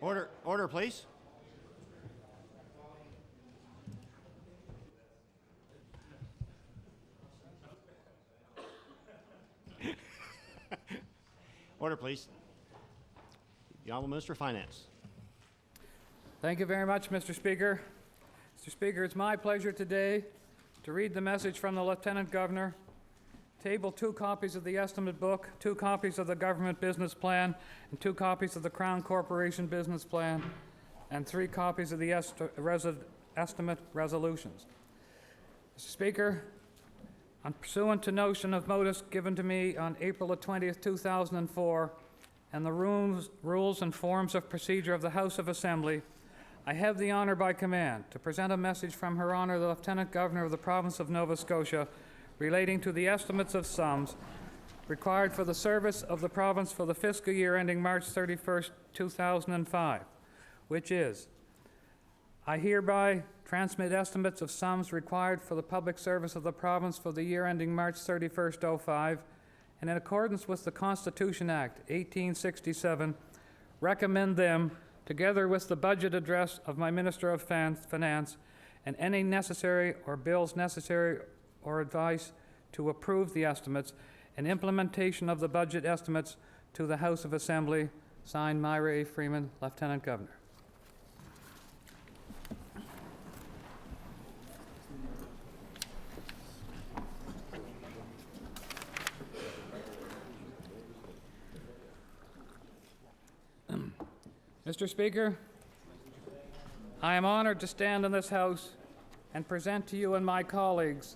Order, please. Order, please. The Honourable Minister of Finance. Thank you very much, Mr. Speaker. Mr. Speaker, it's my pleasure today to read the message from the Lieutenant Governor, table 2 copies of the estimate book, 2 copies of the government business plan, and 2 copies of the Crown Corporation business plan, and 3 copies of the estimate resolutions. Mr. Speaker, pursuant to notion of notice given to me on April the 20th, 2004, and the rules and forms of procedure of the House of Assembly, I have the honour by command to present a message from Her Honour the Lieutenant Governor of the Province of Nova Scotia relating to the estimates of sums required for the service of the province for the fiscal year ending March 31st, 2005, which is, I hereby transmit estimates of sums required for the public service of the province for the year ending March 31st, 05, and in accordance with the Constitution Act 1867, recommend them, together with the budget address of my Minister of Finance, and any necessary or bills necessary or advice to approve the estimates and implementation of the budget estimates to the House of Assembly. Signed, Myra A. Freeman, Lieutenant Governor. Mr. Speaker, I am honored to stand in this House and present to you and my colleagues,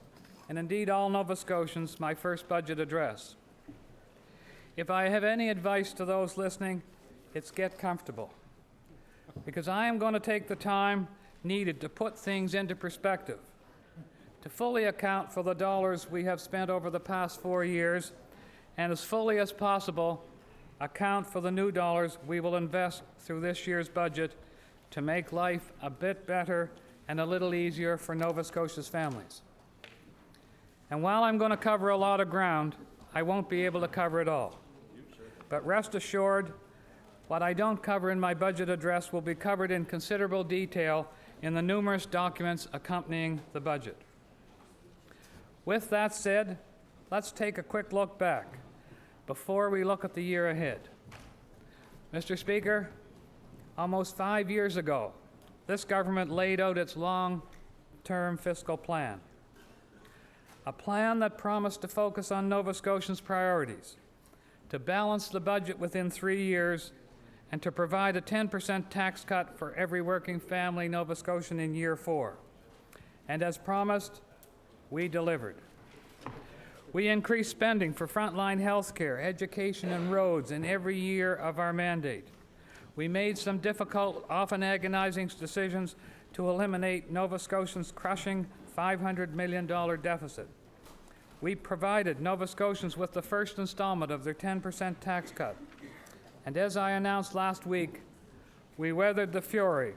and indeed all Nova Scotians, my first budget address. If I have any advice to those listening, it's get comfortable, because I am going to take the time needed to put things into perspective, to fully account for the dollars we have spent over the past 4 years, and as fully as possible, account for the new dollars we will invest through this year's budget to make life a bit better and a little easier for Nova Scotia's families. And while I'm going to cover a lot of ground, I won't be able to cover it all. But rest assured, what I don't cover in my budget address will be covered in considerable detail in the numerous documents accompanying the budget. With that said, let's take a quick look back before we look at the year ahead. Mr. Speaker, almost 5 years ago, this government laid out its long-term fiscal plan. A plan that promised to focus on Nova Scotians' priorities, to balance the budget within 3 years, and to provide a 10% tax cut for every working family Nova Scotian in year 4. And as promised, we delivered. We increased spending for frontline health care, education, and roads in every year of our mandate. We made some difficult, often agonizing decisions to eliminate Nova Scotians' crushing $500 million deficit. We provided Nova Scotians with the first installment of their 10% tax cut. And as I announced last week, we weathered the fury,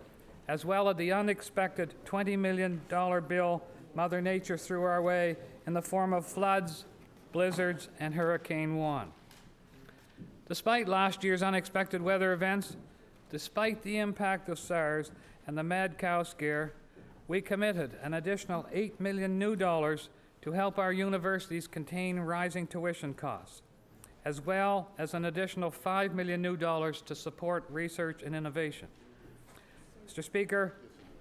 as well as the unexpected $20 million bill Mother Nature threw our way in the form of floods, blizzards, and Hurricane Juan. Despite last year's unexpected weather events, despite the impact of SARS and the mad cow scare, we committed an additional $8 million new dollars to help our universities contain rising tuition costs, as well as an additional $5 million new dollars to support research and innovation. Mr. Speaker,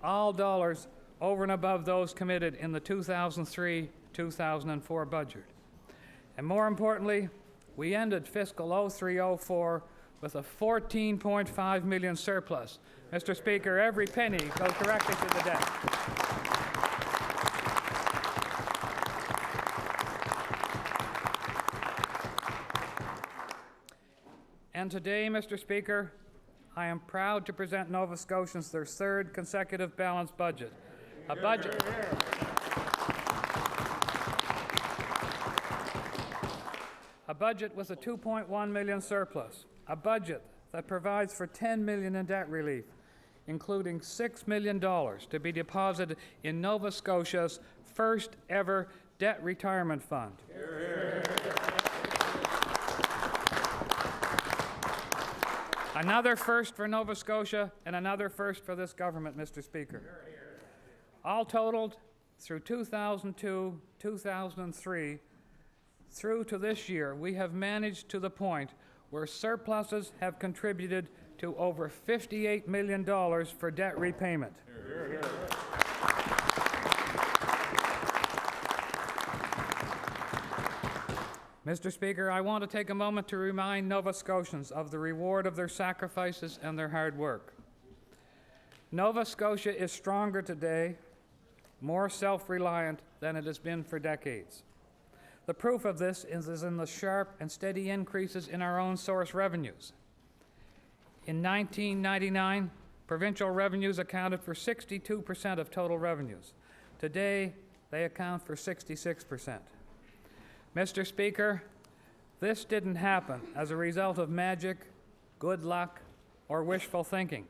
all dollars over and above those committed in the 2003-2004 budget. And more importantly, we ended fiscal 03-04 with a $14.5 million surplus. Mr. Speaker, every penny goes directly to the debt. And today, Mr. Speaker, I am proud to present Nova Scotians their 3rd consecutive balanced budget. A budget. A budget with a $2.1 million surplus. A budget that provides for $10 million in debt relief, including $6 million to be deposited in Nova Scotia's first ever debt retirement fund. Another first for Nova Scotia and another first for this government, Mr. Speaker. All totaled, through 2002, 2003, through to this year, we have managed to the point where surpluses have contributed to over $58 million for debt repayment. Mr. Speaker, I want to take a moment to remind Nova Scotians of the reward of their sacrifices and their hard work. Nova Scotia is stronger today, more self-reliant than it has been for decades. The proof of this is in the sharp and steady increases in our own source revenues. In 1999, provincial revenues accounted for 62% of total revenues. Today, they account for 66%. Mr. Speaker, this didn't happen as a result of magic, good luck, or wishful thinking.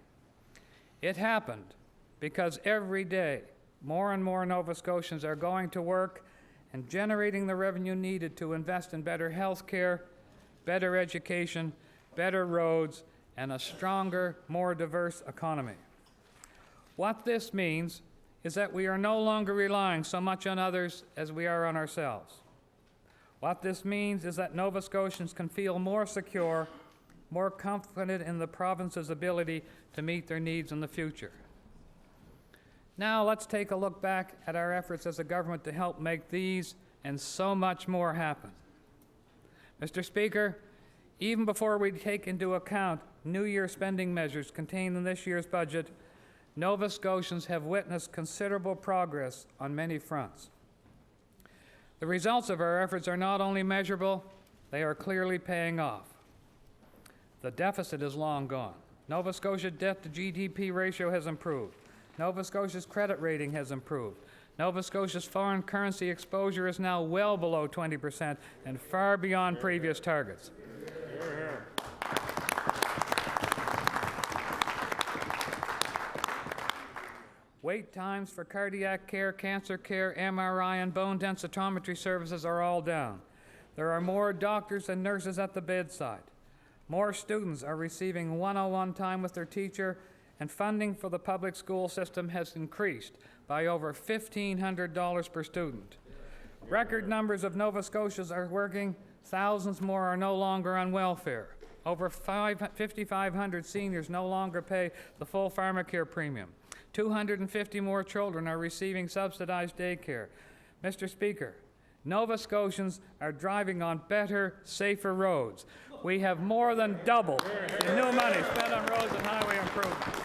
It happened because every day, more and more Nova Scotians are going to work and generating the revenue needed to invest in better health care, better education, better roads, and a stronger, more diverse economy. What this means is that we are no longer relying so much on others as we are on ourselves. What this means is that Nova Scotians can feel more secure, more confident in the province's ability to meet their needs in the future. Now let's take a look back at our efforts as a government to help make these and so much more happen. Mr. Speaker, even before we take into account New Year spending measures contained in this year's budget, Nova Scotians have witnessed considerable progress on many fronts. The results of our efforts are not only measurable, they are clearly paying off. The deficit is long gone. Nova Scotia debt to GDP ratio has improved. Nova Scotia's credit rating has improved. Nova Scotia's foreign currency exposure is now well below 20% and far beyond previous targets. Wait times for cardiac care, cancer care, MRI, and bone densitometry services are all down. There are more doctors and nurses at the bedside. More students are receiving one-on-one time with their teacher, and funding for the public school system has increased by over $1,500 per student. Record numbers of Nova Scotians are working. Thousands more are no longer on welfare. Over 5,500 seniors no longer pay the full pharmacare premium. 250 more children are receiving subsidized daycare. Mr. Speaker, Nova Scotians are driving on better, safer roads. We have more than doubled the new money spent on roads and highway improvements.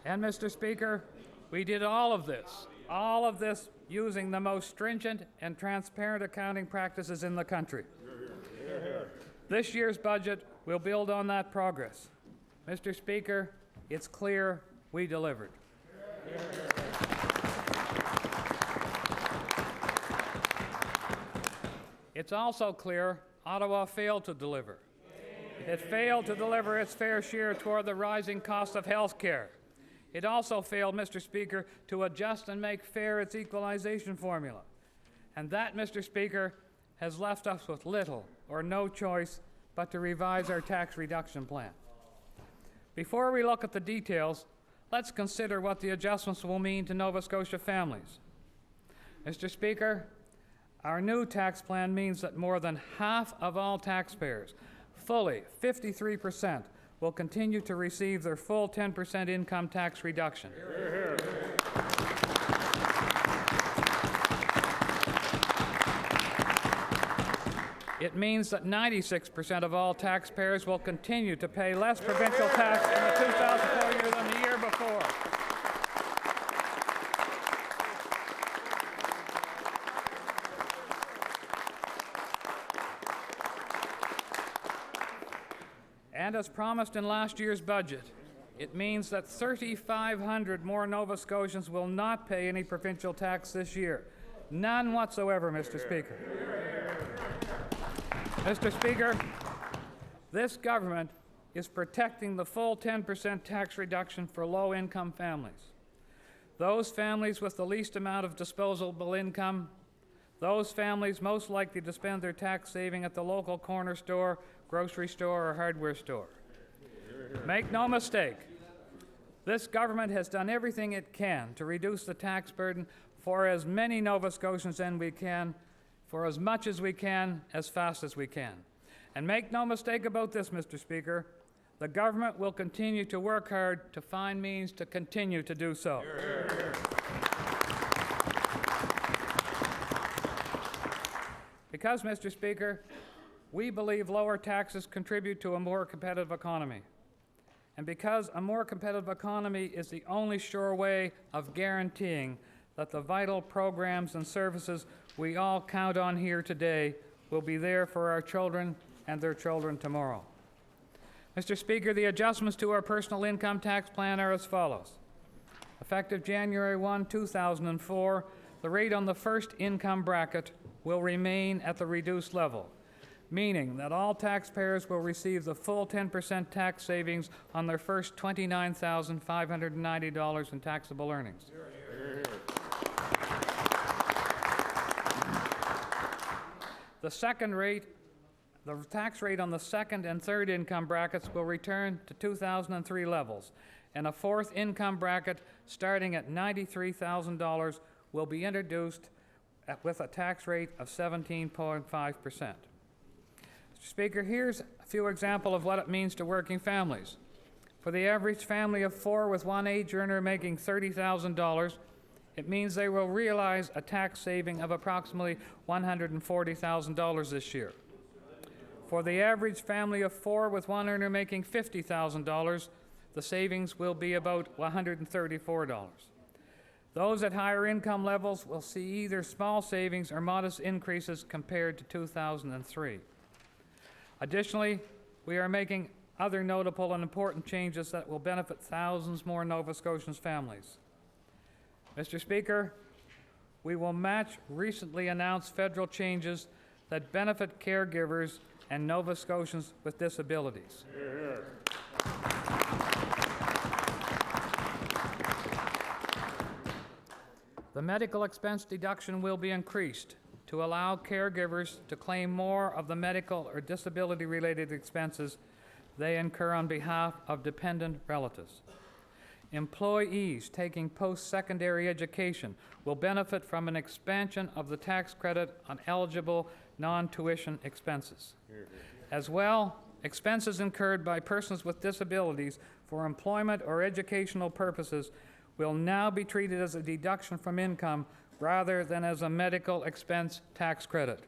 And Mr. Speaker, we did all of this using the most stringent and transparent accounting practices in the country. This year's budget will build on that progress. Mr. Speaker, it's clear we delivered. It's also clear Ottawa failed to deliver. It failed to deliver its fair share toward the rising cost of health care. It also failed, Mr. Speaker, to adjust and make fair its equalization formula. And that, Mr. Speaker, has left us with little or no choice but to revise our tax reduction plan. Before we look at the details, let's consider what the adjustments will mean to Nova Scotia families. Mr. Speaker, our new tax plan means that more than half of all taxpayers, fully 53%, will continue to receive their full 10% income tax reduction. It means that 96% of all taxpayers will continue to pay less provincial tax in the 2004 year than the year before. And as promised in last year's budget, it means that 3,500 more Nova Scotians will not pay any provincial tax this year. None whatsoever, Mr. Speaker. Mr. Speaker, this government is protecting the full 10% tax reduction for low-income families. Those families with the least amount of disposable income, those families most likely to spend their tax saving at the local corner store, grocery store, or hardware store. Make no mistake, this government has done everything it can to reduce the tax burden for as many Nova Scotians as we can, for as much as we can, as fast as we can. And make no mistake about this, Mr. Speaker, the government will continue to work hard to find means to continue to do so. Because, Mr. Speaker, we believe lower taxes contribute to a more competitive economy. And because a more competitive economy is the only sure way of guaranteeing that the vital programs and services we all count on here today will be there for our children and their children tomorrow. Mr. Speaker, the adjustments to our personal income tax plan are as follows. Effective January 1, 2004, the rate on the first income bracket will remain at the reduced level, meaning that all taxpayers will receive the full 10% tax savings on their first $29,590 in taxable earnings. The tax rate on the second and third income brackets will return to 2003 levels, and a fourth income bracket starting at $93,000 will be introduced with a tax rate of 17.5%. Mr. Speaker, here's a few examples of what it means to working families. For the average family of four with one age earner making $30,000, it means they will realize a tax saving of approximately $140,000 this year. For the average family of four with one earner making $50,000, the savings will be about $134. Those at higher income levels will see either small savings or modest increases compared to 2003. Additionally, we are making other notable and important changes that will benefit thousands more Nova Scotians families. Mr. Speaker, we will match recently announced federal changes that benefit caregivers and Nova Scotians with disabilities. The medical expense deduction will be increased to allow caregivers to claim more of the medical or disability-related expenses they incur on behalf of dependent relatives. Employees taking post-secondary education will benefit from an expansion of the tax credit on eligible non-tuition expenses. As well, expenses incurred by persons with disabilities for employment or educational purposes will now be treated as a deduction from income rather than as a medical expense tax credit.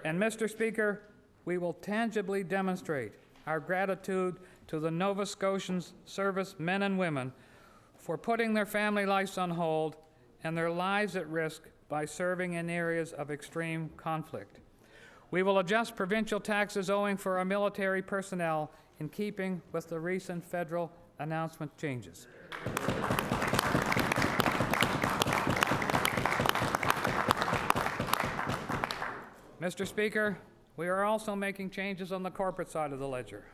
And Mr. Speaker, we will tangibly demonstrate our gratitude to the Nova Scotians service men and women for putting their family lives on hold and their lives at risk by serving in areas of extreme conflict. We will adjust provincial taxes owing for our military personnel in keeping with the recent federal announcement changes. Mr. Speaker, we are also making changes on the corporate side of the ledger.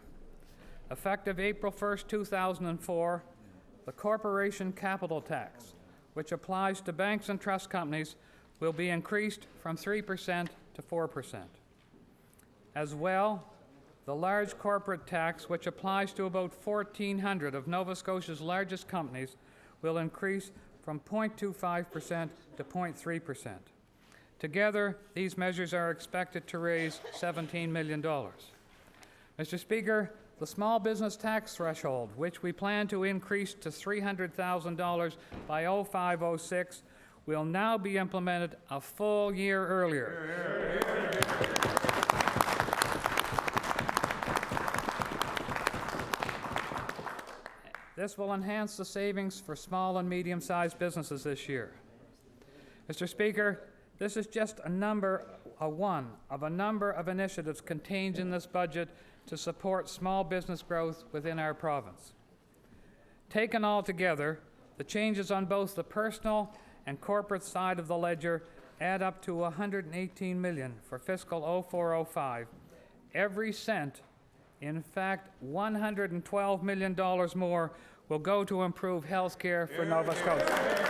Effective April 1st, 2004, the corporation capital tax, which applies to banks and trust companies, will be increased from 3% to 4%. As well, the large corporate tax, which applies to about 1,400 of Nova Scotia's largest companies, will increase from 0.25% to 0.3%. Together, these measures are expected to raise $17 million. Mr. Speaker, the small business tax threshold, which we plan to increase to $300,000 by 05-06, will now be implemented a full year earlier. This will enhance the savings for small and medium-sized businesses this year. Mr. Speaker, this is just one of a number of initiatives contained in this budget to support small business growth within our province. Taken all together, the changes on both the personal and corporate side of the ledger add up to $118 million for fiscal 04-05. Every cent, in fact, $112 million more, will go to improve health care for Nova Scotia.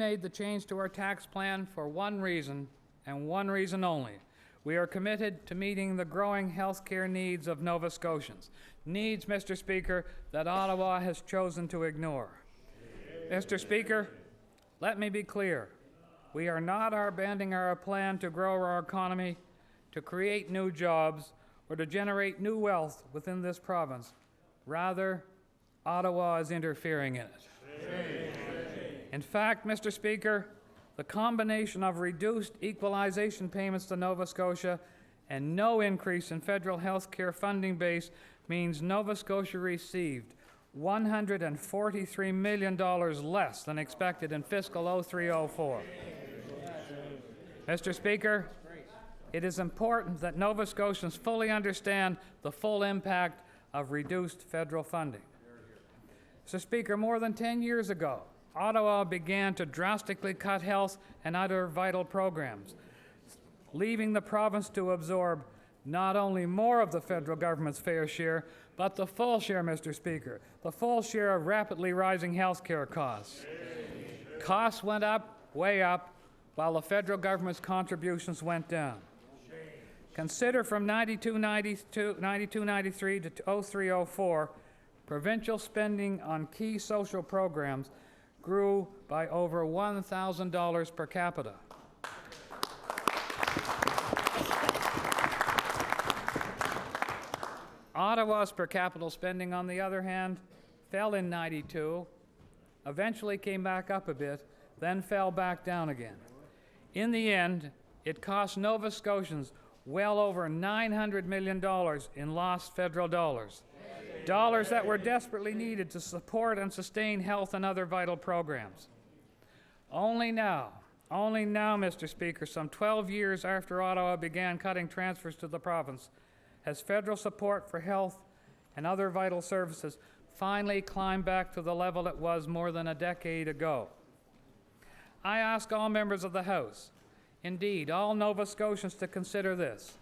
made the change to our tax plan for one reason, and one reason only. We are committed to meeting the growing health care needs of Nova Scotians. Needs, Mr. Speaker, that Ottawa has chosen to ignore. Mr. Speaker, let me be clear. We are not abandoning our plan to grow our economy, to create new jobs, or to generate new wealth within this province. Rather, Ottawa is interfering in it. In fact, Mr. Speaker, the combination of reduced equalization payments to Nova Scotia and no increase in federal health care funding base means Nova Scotia received $143 million less than expected in fiscal 03-04. Mr. Speaker, it is important that Nova Scotians fully understand the full impact of reduced federal funding. Mr. Speaker, more than 10 years ago, Ottawa began to drastically cut health and other vital programs, leaving the province to absorb not only more of the federal government's fair share, but the full share, Mr. Speaker, the full share of rapidly rising health care costs. Costs went up, way up, while the federal government's contributions went down. Consider from 92-93 to 03-04, provincial spending on key social programs grew by over $1,000 per capita. Ottawa's per capita spending, on the other hand, fell in 92, eventually came back up a bit, then fell back down again. In the end, it cost Nova Scotians well over $900 million in lost federal dollars. Dollars that were desperately needed to support and sustain health and other vital programs. Only now, Mr. Speaker, some 12 years after Ottawa began cutting transfers to the province, has federal support for health and other vital services finally climbed back to the level it was more than a decade ago. I ask all members of the House, indeed all Nova Scotians, to consider this.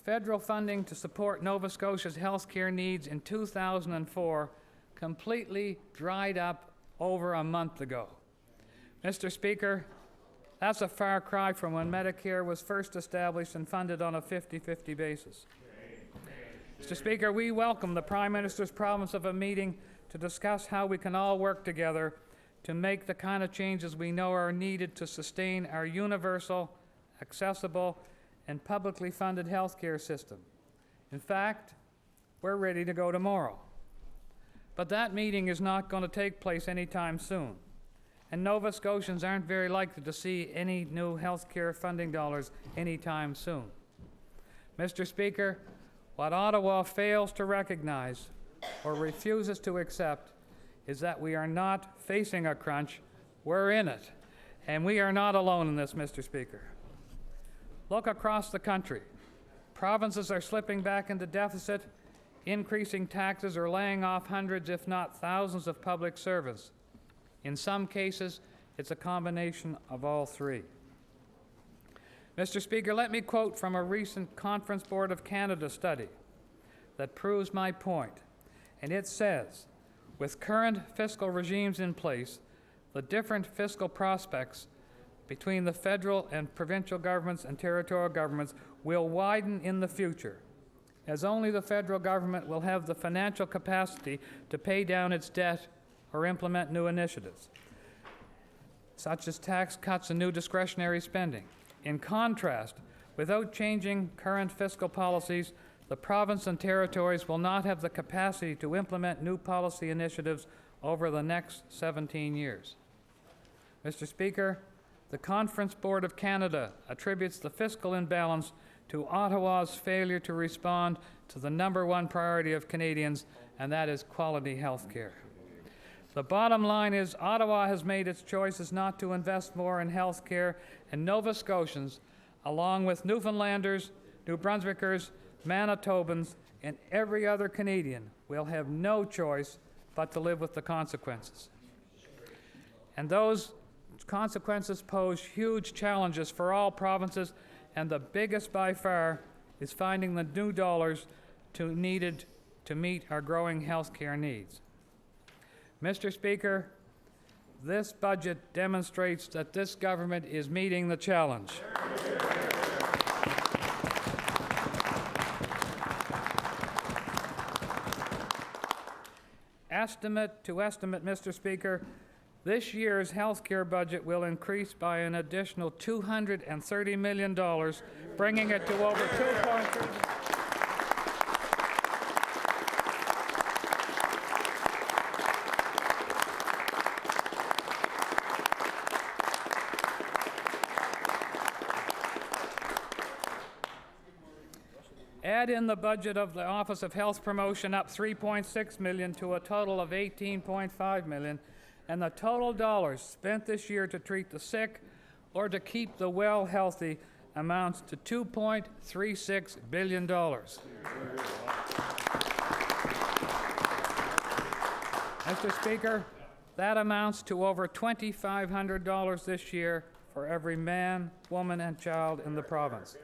Federal funding to support Nova Scotia's health care needs in 2004 completely dried up over a month ago. Mr. Speaker, that's a far cry from when Medicare was first established and funded on a 50-50 basis. Mr. Speaker, we welcome the Prime Minister's promise of a meeting to discuss how we can all work together to make the kind of changes we know are needed to sustain our universal, accessible, and publicly funded health care system. In fact, we're ready to go tomorrow. But that meeting is not going to take place anytime soon, and Nova Scotians aren't very likely to see any new health care funding dollars anytime soon. Mr. Speaker, what Ottawa fails to recognize or refuses to accept is that we are not facing a crunch, we're in it. And we are not alone in this, Mr. Speaker. Look across the country. Provinces are slipping back into deficit, increasing taxes, or laying off hundreds, if not thousands, of public servants. In some cases, it's a combination of all three. Mr. Speaker, let me quote from a recent Conference Board of Canada study that proves my point. And it says, with current fiscal regimes in place, the different fiscal prospects between the federal and provincial governments and territorial governments will widen in the future, as only the federal government will have the financial capacity to pay down its debt or implement new initiatives, such as tax cuts and new discretionary spending. In contrast, without changing current fiscal policies, the province and territories will not have the capacity to implement new policy initiatives over the next 17 years. Mr. Speaker, the Conference Board of Canada attributes the fiscal imbalance to Ottawa's failure to respond to the #1 priority of Canadians, and that is quality health care. The bottom line is Ottawa has made its choices not to invest more in health care, and Nova Scotians, along with Newfoundlanders, New Brunswickers, Manitobans, and every other Canadian, will have no choice but to live with the consequences. And those consequences pose huge challenges for all provinces, and the biggest by far is finding the new dollars needed to meet our growing health care needs. Mr. Speaker, This budget demonstrates that this government is meeting the challenge. Estimate to estimate, Mr. Speaker, this year's health care budget will increase by an additional $230 million, bringing it to over 2.3. Add in the budget of the Office of Health Promotion up $3.6 million to a total of $18.5 million, and the total dollars spent this year to treat the sick or to keep the well healthy amounts to $2.36 billion. Mr. Speaker, that amounts to over $2,500 this year for every man, woman, and child in the province.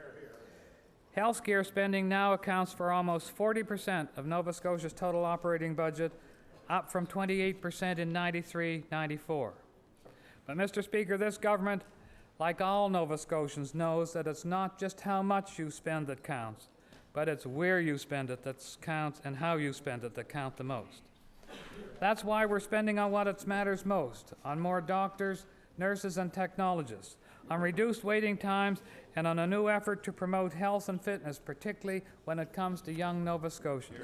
Healthcare spending now accounts for almost 40% of Nova Scotia's total operating budget, up from 28% in 93-94. But, Mr. Speaker, this government, like all Nova Scotians, knows that it's not just how much you spend that counts, but it's where you spend it that counts and how you spend it that count the most. That's why we're spending on what matters most, on more doctors, nurses, and technologists, on reduced waiting times, and on a new effort to promote health and fitness, particularly when it comes to young Nova Scotians.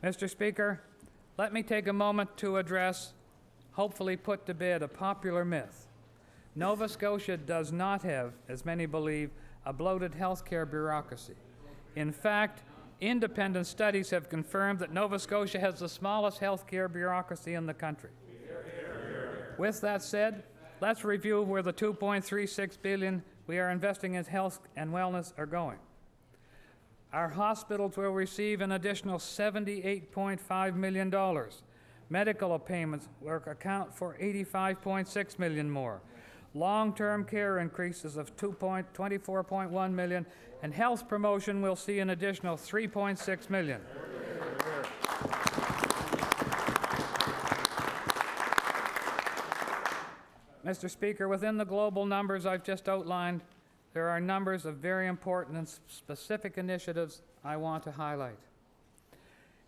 Mr. Speaker, let me take a moment to address, hopefully put to bed, a popular myth. Nova Scotia does not have, as many believe, a bloated healthcare bureaucracy. In fact, independent studies have confirmed that Nova Scotia has the smallest healthcare bureaucracy in the country. With that said, let's review where the $2.36 billion we are investing in health and wellness are going. Our hospitals will receive an additional $78.5 million. Medical payments will account for $85.6 million more. Long-term care increases of $24.1 million, and health promotion will see an additional $3.6 million. Mr. Speaker, within the global numbers I've just outlined, there are numbers of very important and specific initiatives I want to highlight.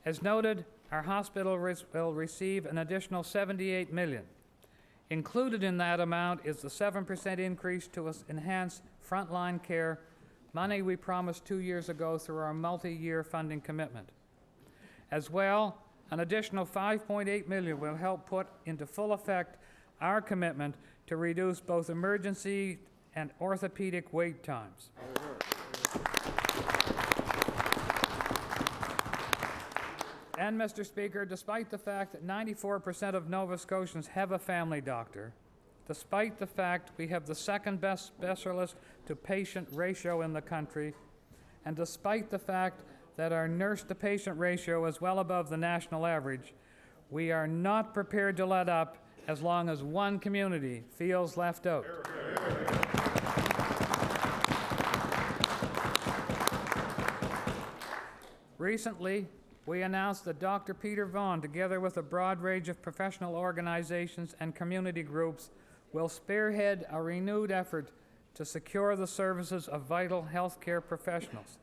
As noted, our hospital will receive an additional $78 million. Included in that amount is the 7% increase to enhance frontline care, money we promised 2 years ago through our multi-year funding commitment. As well, an additional $5.8 million will help put into full effect our commitment to reduce both emergency and orthopedic wait times. And, Mr. Speaker, despite the fact that 94% of Nova Scotians have a family doctor, despite the fact we have the second best specialist to patient ratio in the country, and despite the fact that our nurse to patient ratio is well above the national average, we are not prepared to let up as long as one community feels left out. Recently, we announced that Dr. Peter Vaughan, together with a broad range of professional organizations and community groups, will spearhead a renewed effort to secure the services of vital healthcare professionals,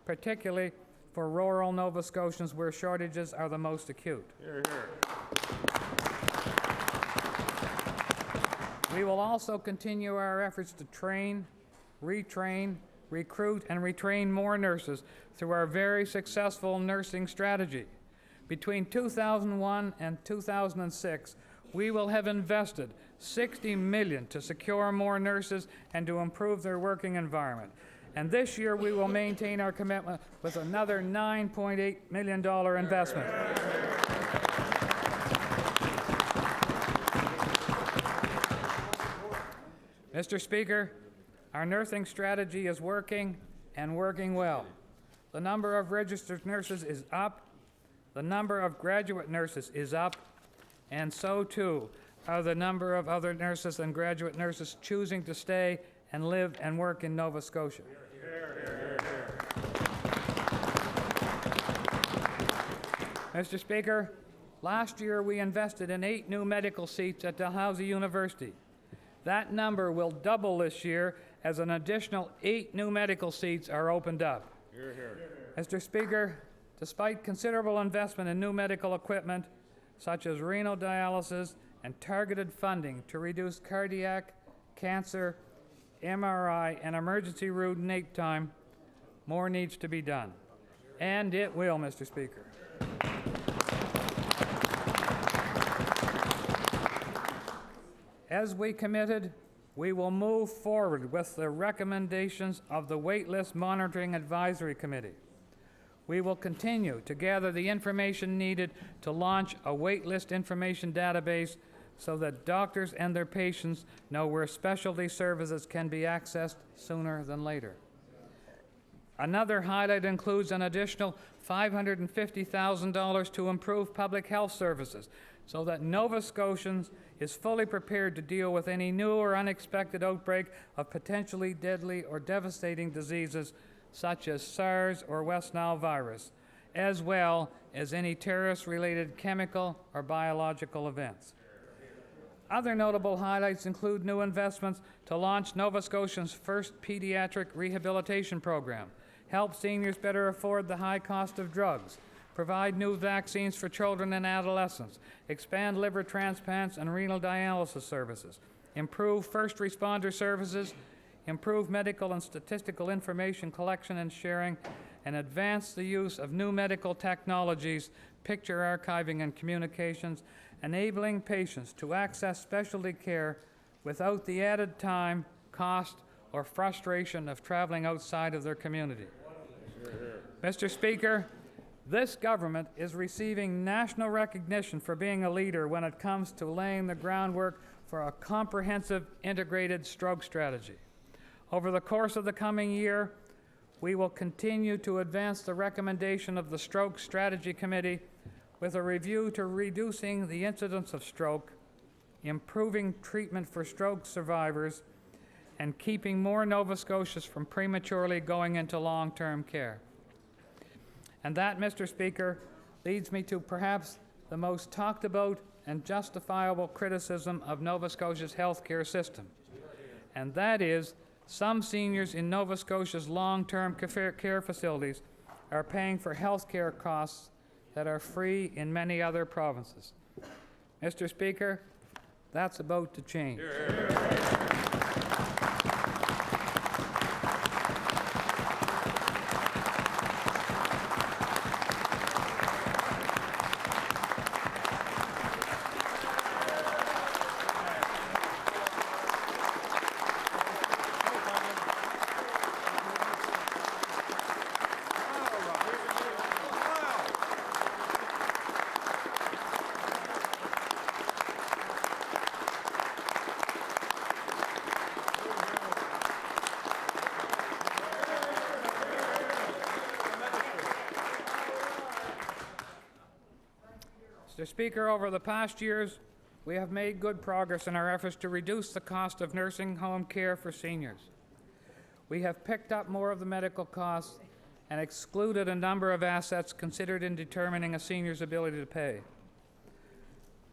particularly for rural Nova Scotians where shortages are the most acute. Hear, hear. We will also continue our efforts to train, retrain, recruit, and retrain more nurses through our very successful nursing strategy. Between 2001 and 2006, we will have invested $60 million to secure more nurses and to improve their working environment. And this year, we will maintain our commitment with another $9.8 million investment. Mr. Speaker, our nursing strategy is working and working well. The number of registered nurses is up, the number of graduate nurses is up, and so too are the number of other nurses and graduate nurses choosing to stay and live and work in Nova Scotia. Mr. Speaker, last year we invested in 8 new medical seats at Dalhousie University. That number will double this year as an additional 8 new medical seats are opened up. Hear, hear. Mr. Speaker, despite considerable investment in new medical equipment, such as renal dialysis and targeted funding to reduce cardiac, cancer, MRI, and emergency room wait time, more needs to be done. And it will, Mr. Speaker. As we committed, we will move forward with the recommendations of the Waitlist Monitoring Advisory Committee. We will continue to gather the information needed to launch a waitlist information database so that doctors and their patients know where specialty services can be accessed sooner than later. Another highlight includes an additional $550,000 to improve public health services so that Nova Scotians is fully prepared to deal with any new or unexpected outbreak of potentially deadly or devastating diseases such as SARS or West Nile virus, as well as any terrorist-related chemical or biological events. Other notable highlights include new investments to launch Nova Scotia's first pediatric rehabilitation program, help seniors better afford the high cost of drugs, provide new vaccines for children and adolescents, expand liver transplants and renal dialysis services, improve first responder services, improve medical and statistical information collection and sharing, and advance the use of new medical technologies, picture archiving and communications, enabling patients to access specialty care without the added time, cost, or frustration of traveling outside of their community. Mr. Speaker, this government is receiving national recognition for being a leader when it comes to laying the groundwork for a comprehensive integrated stroke strategy. Over the course of the coming year, we will continue to advance the recommendation of the Stroke Strategy Committee with a review to reducing the incidence of stroke, improving treatment for stroke survivors, and keeping more Nova Scotians from prematurely going into long-term care. And that, Mr. Speaker, leads me to perhaps the most talked about and justifiable criticism of Nova Scotia's healthcare system, and that is some seniors in Nova Scotia's long-term care facilities are paying for health care costs that are free in many other provinces. Mr. Speaker, that's about to change. Mr. Speaker, over the past years, we have made good progress in our efforts to reduce the cost of nursing home care for seniors. We have picked up more of the medical costs and excluded a number of assets considered in determining a senior's ability to pay.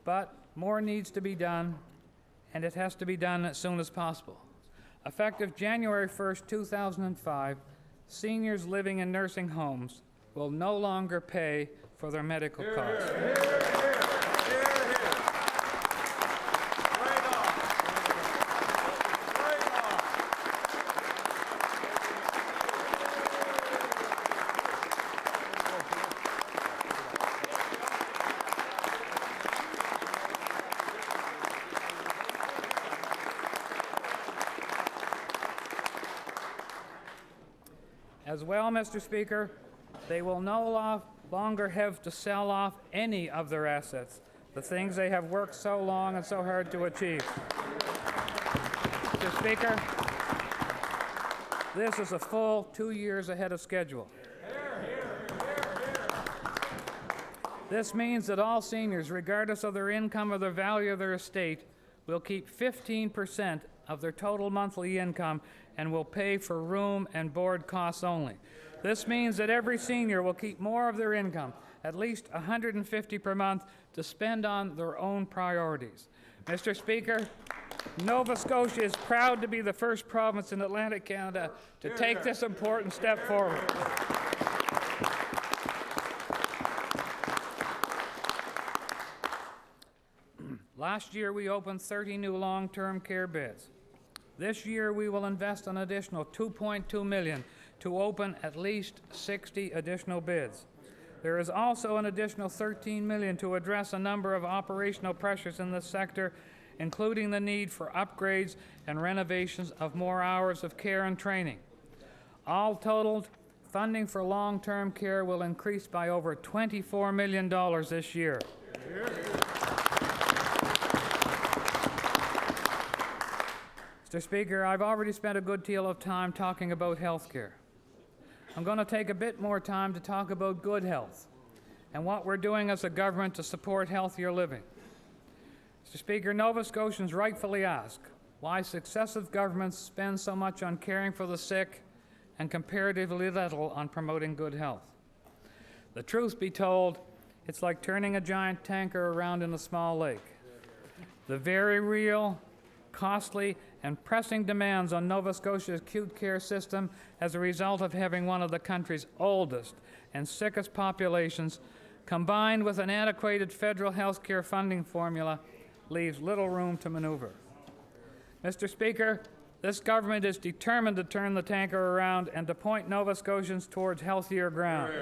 But more needs to be done, and it has to be done as soon as possible. Effective January 1st, 2005, seniors living in nursing homes will no longer pay for their medical costs. As well, Mr. Speaker, they will no longer have to sell off any of their assets, the things they have worked so long and so hard to achieve. Mr. Speaker, this is a full 2 years ahead of schedule. This means that all seniors, regardless of their income or the value of their estate, will keep 15% of their total monthly income and will pay for room and board costs only. This means that every senior will keep more of their income at least $150 per month to spend on their own priorities. Mr. Speaker, Nova Scotia is proud to be the first province in Atlantic Canada to take this important step forward. Last year, we opened 30 new long-term care beds. This year, we will invest an additional $2.2 million to open at least 60 additional beds. There is also an additional $13 million to address a number of operational pressures in this sector, including the need for upgrades and renovations of more hours of care and training. All totaled, funding for long-term care will increase by over $24 million this year. Mr. Speaker, I've already spent a good deal of time talking about health care. I'm going to take a bit more time to talk about good health and what we're doing as a government to support healthier living. Mr. Speaker, Nova Scotians rightfully ask why successive governments spend so much on caring for the sick and comparatively little on promoting good health. The truth be told, it's like turning a giant tanker around in a small lake. The very real, costly, and pressing demands on Nova Scotia's acute care system as a result of having one of the country's oldest and sickest populations, combined with an antiquated federal health care funding formula, leaves little room to maneuver. Mr. Speaker, this government is determined to turn the tanker around and to point Nova Scotians towards healthier ground.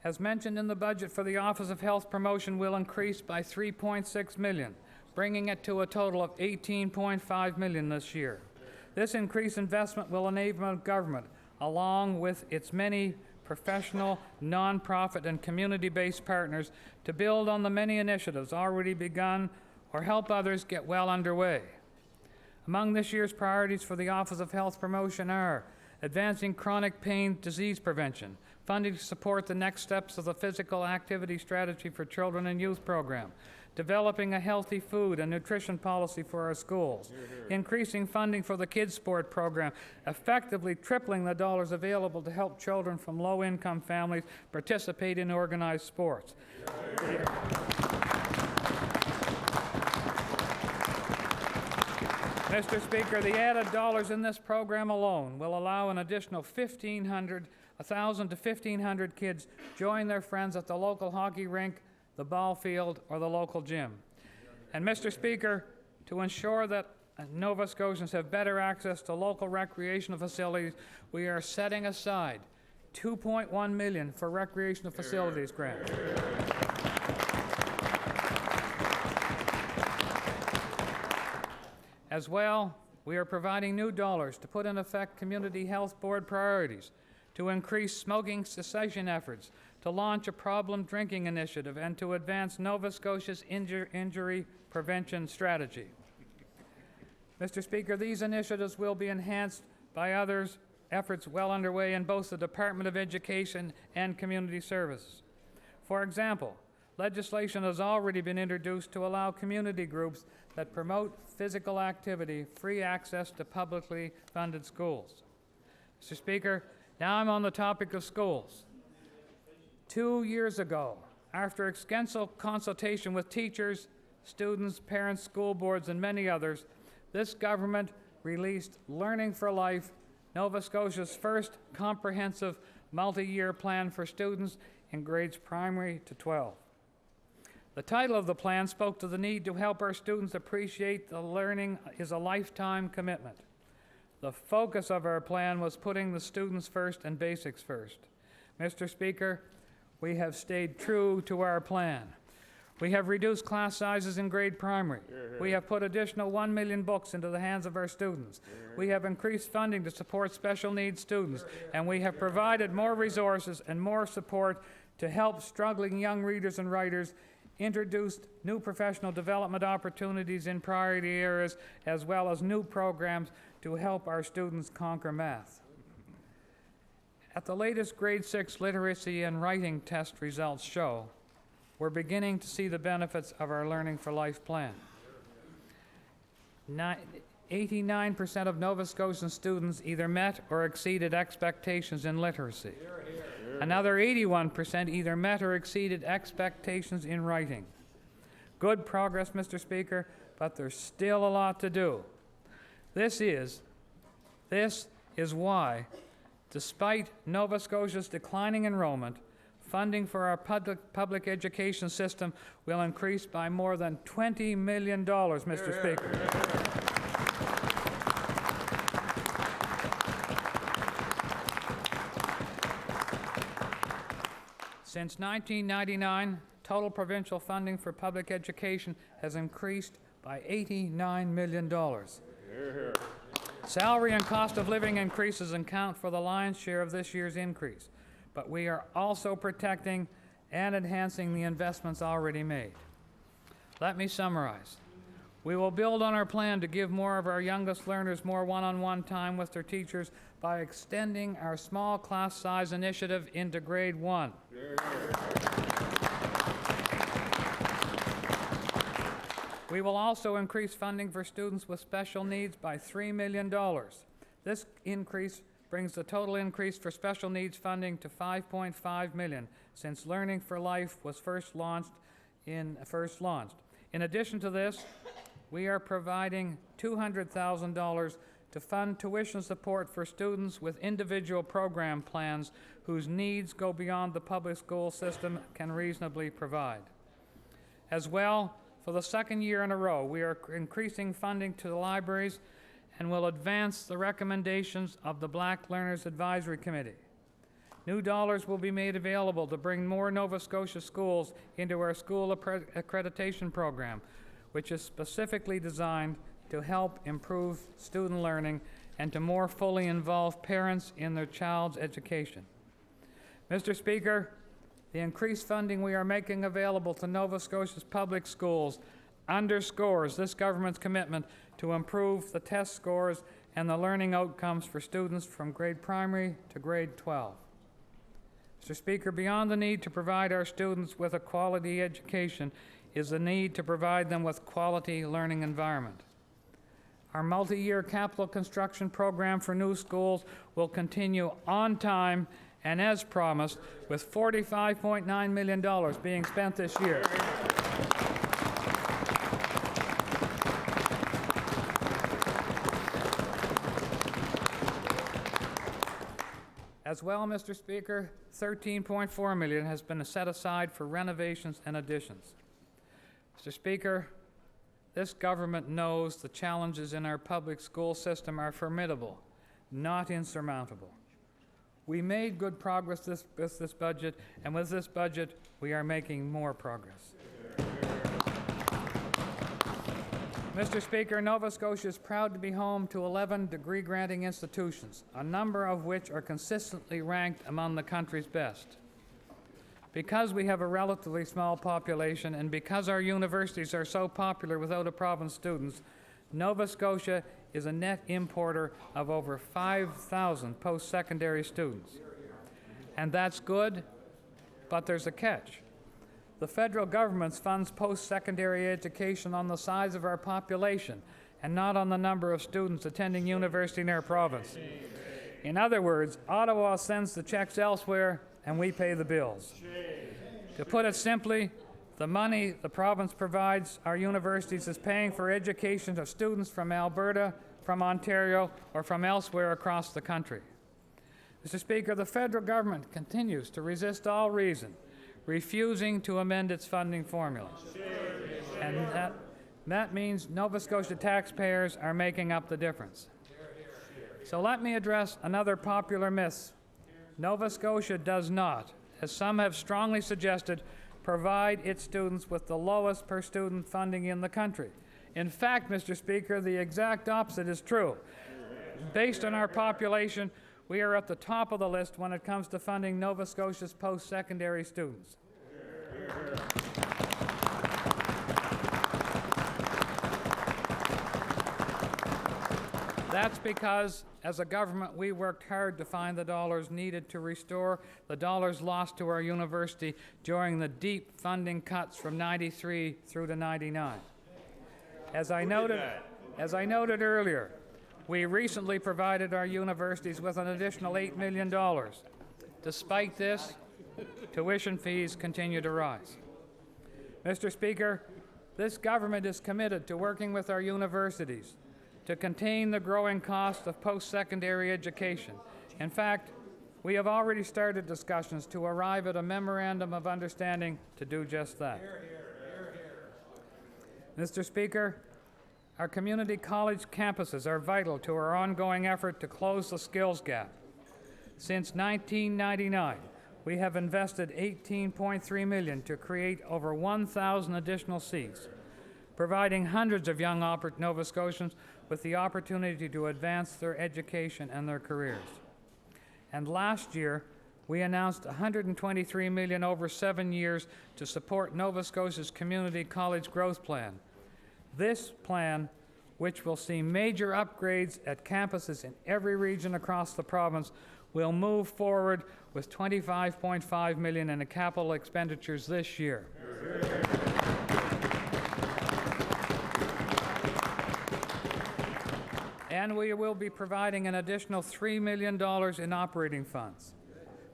As mentioned in the budget for the Office of Health Promotion will increase by $3.6 million, bringing it to a total of $18.5 million this year. This increased investment will enable government, along with its many professional, nonprofit, and community-based partners, to build on the many initiatives already begun or help others get well underway. Among this year's priorities for the Office of Health Promotion are advancing chronic pain disease prevention, funding to support the next steps of the physical activity strategy for children and youth program, developing a healthy food and nutrition policy for our schools, increasing funding for the kids sport program, effectively tripling the dollars available to help children from low-income families participate in organized sports. Mr. Speaker, the added dollars in this program alone will allow an additional 1,000 to 1,500 kids join their friends at the local hockey rink, the ball field, or the local gym. And Mr. Speaker, to ensure that Nova Scotians have better access to local recreational facilities, we are setting aside $2.1 million for recreational facilities grant. As well, we are providing new dollars to put in effect Community Health Board priorities, to increase smoking cessation efforts, to launch a problem drinking initiative, and to advance Nova Scotia's injury prevention strategy. Mr. Speaker, these initiatives will be enhanced by others' efforts well underway in both the Department of Education and Community Services. For example, legislation has already been introduced to allow community groups that promote physical activity free access to publicly funded schools. Mr. Speaker, now I'm on the topic of schools. 2 years ago, after extensive consultation with teachers, students, parents, school boards, and many others, this government released Learning for Life, Nova Scotia's first comprehensive multi-year plan for students in grades primary to 12. The title of the plan spoke to the need to help our students appreciate that learning is a lifetime commitment. The focus of our plan was putting the students first and basics first. Mr. Speaker, we have stayed true to our plan. We have reduced class sizes in grade primary. We have put additional 1 million books into the hands of our students. We have increased funding to support special needs students, and we have provided more resources and more support to help struggling young readers and writers, introduced new professional development opportunities in priority areas, as well as new programs to help our students conquer math. At the latest grade 6 literacy and writing test results show, we're beginning to see the benefits of our Learning for Life plan. 89% of Nova Scotian students either met or exceeded expectations in literacy. Another 81% either met or exceeded expectations in writing. Good progress, Mr. Speaker, but there's still a lot to do. This is why, despite Nova Scotia's declining enrollment, funding for our public education system will increase by more than $20 million, Mr. Speaker. Since 1999, total provincial funding for public education has increased by $89 million. Salary and cost of living increases account for the lion's share of this year's increase, but we are also protecting and enhancing the investments already made. Let me summarize. We will build on our plan to give more of our youngest learners more one-on-one time with their teachers by extending our small class size initiative into grade 1. We will also increase funding for students with special needs by $3 million. This increase brings the total increase for special needs funding to $5.5 million since Learning for Life was first launched. In addition to this, we are providing $200,000 to fund tuition support for students with individual program plans whose needs go beyond the public school system can reasonably provide. As well, for the second year in a row, we are increasing funding to the libraries and will advance the recommendations of the Black Learners Advisory Committee. New dollars will be made available to bring more Nova Scotia schools into our school accreditation program, which is specifically designed to help improve student learning and to more fully involve parents in their child's education. Mr. Speaker, the increased funding we are making available to Nova Scotia's public schools underscores this government's commitment to improve the test scores and the learning outcomes for students from grade primary to grade 12. Mr. Speaker, beyond the need to provide our students with a quality education is the need to provide them with quality learning environment. Our multi-year capital construction program for new schools will continue on time and as promised, with $45.9 million being spent this year. As well, Mr. Speaker, $13.4 million has been set aside for renovations and additions. Mr. Speaker, this government knows the challenges in our public school system are formidable, not insurmountable. We made good progress with this budget, and with this budget, we are making more progress. Mr. Speaker, Nova Scotia is proud to be home to 11 degree-granting institutions, a number of which are consistently ranked among the country's best. Because we have a relatively small population and because our universities are so popular with out-of-province students, Nova Scotia is a net importer of over 5,000 post-secondary students. And that's good, but there's a catch. The federal government funds post-secondary education on the size of our population and not on the number of students attending university in our province. In other words, Ottawa sends the checks elsewhere and we pay the bills. To put it simply, the money the province provides our universities is paying for education of students from Alberta, from Ontario, or from elsewhere across the country. Mr. Speaker, the federal government continues to resist all reason, refusing to amend its funding formula. And that means Nova Scotia taxpayers are making up the difference. So let me address another popular myth. Nova Scotia does not, as some have strongly suggested, provide its students with the lowest per student funding in the country. In fact, Mr. Speaker, the exact opposite is true. Based on our population, we are at the top of the list when it comes to funding Nova Scotia's post-secondary students. That's because, as a government, we worked hard to find the dollars needed to restore the dollars lost to our university during the deep funding cuts from '93 through to '99. As I noted, As I noted earlier, we recently provided our universities with an additional $8 million. Despite this, tuition fees continue to rise. Mr. Speaker, this government is committed to working with our universities to contain the growing cost of post-secondary education. In fact, we have already started discussions to arrive at a memorandum of understanding to do just that. Mr. Speaker, our community college campuses are vital to our ongoing effort to close the skills gap. Since 1999, we have invested $18.3 million to create over 1,000 additional seats, providing hundreds of young Nova Scotians with the opportunity to advance their education and their careers. And last year, we announced $123 million over 7 years to support Nova Scotia's Community College Growth Plan. This plan, which will see major upgrades at campuses in every region across the province, will move forward with $25.5 million in capital expenditures this year. And we will be providing an additional $3 million in operating funds.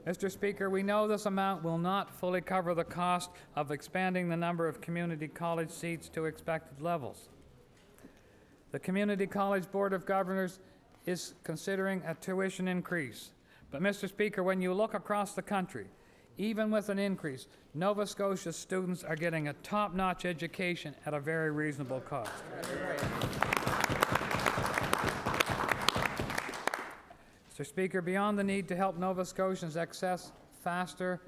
Mr. Speaker, we know this amount will not fully cover the cost of expanding the number of community college seats to expected levels. The Community College Board of Governors is considering a tuition increase. But, Mr. Speaker, when you look across the country, even with an increase, Nova Scotia students are getting a top-notch education at a very reasonable cost. Mr. Speaker, beyond the need to help Nova Scotians access faster,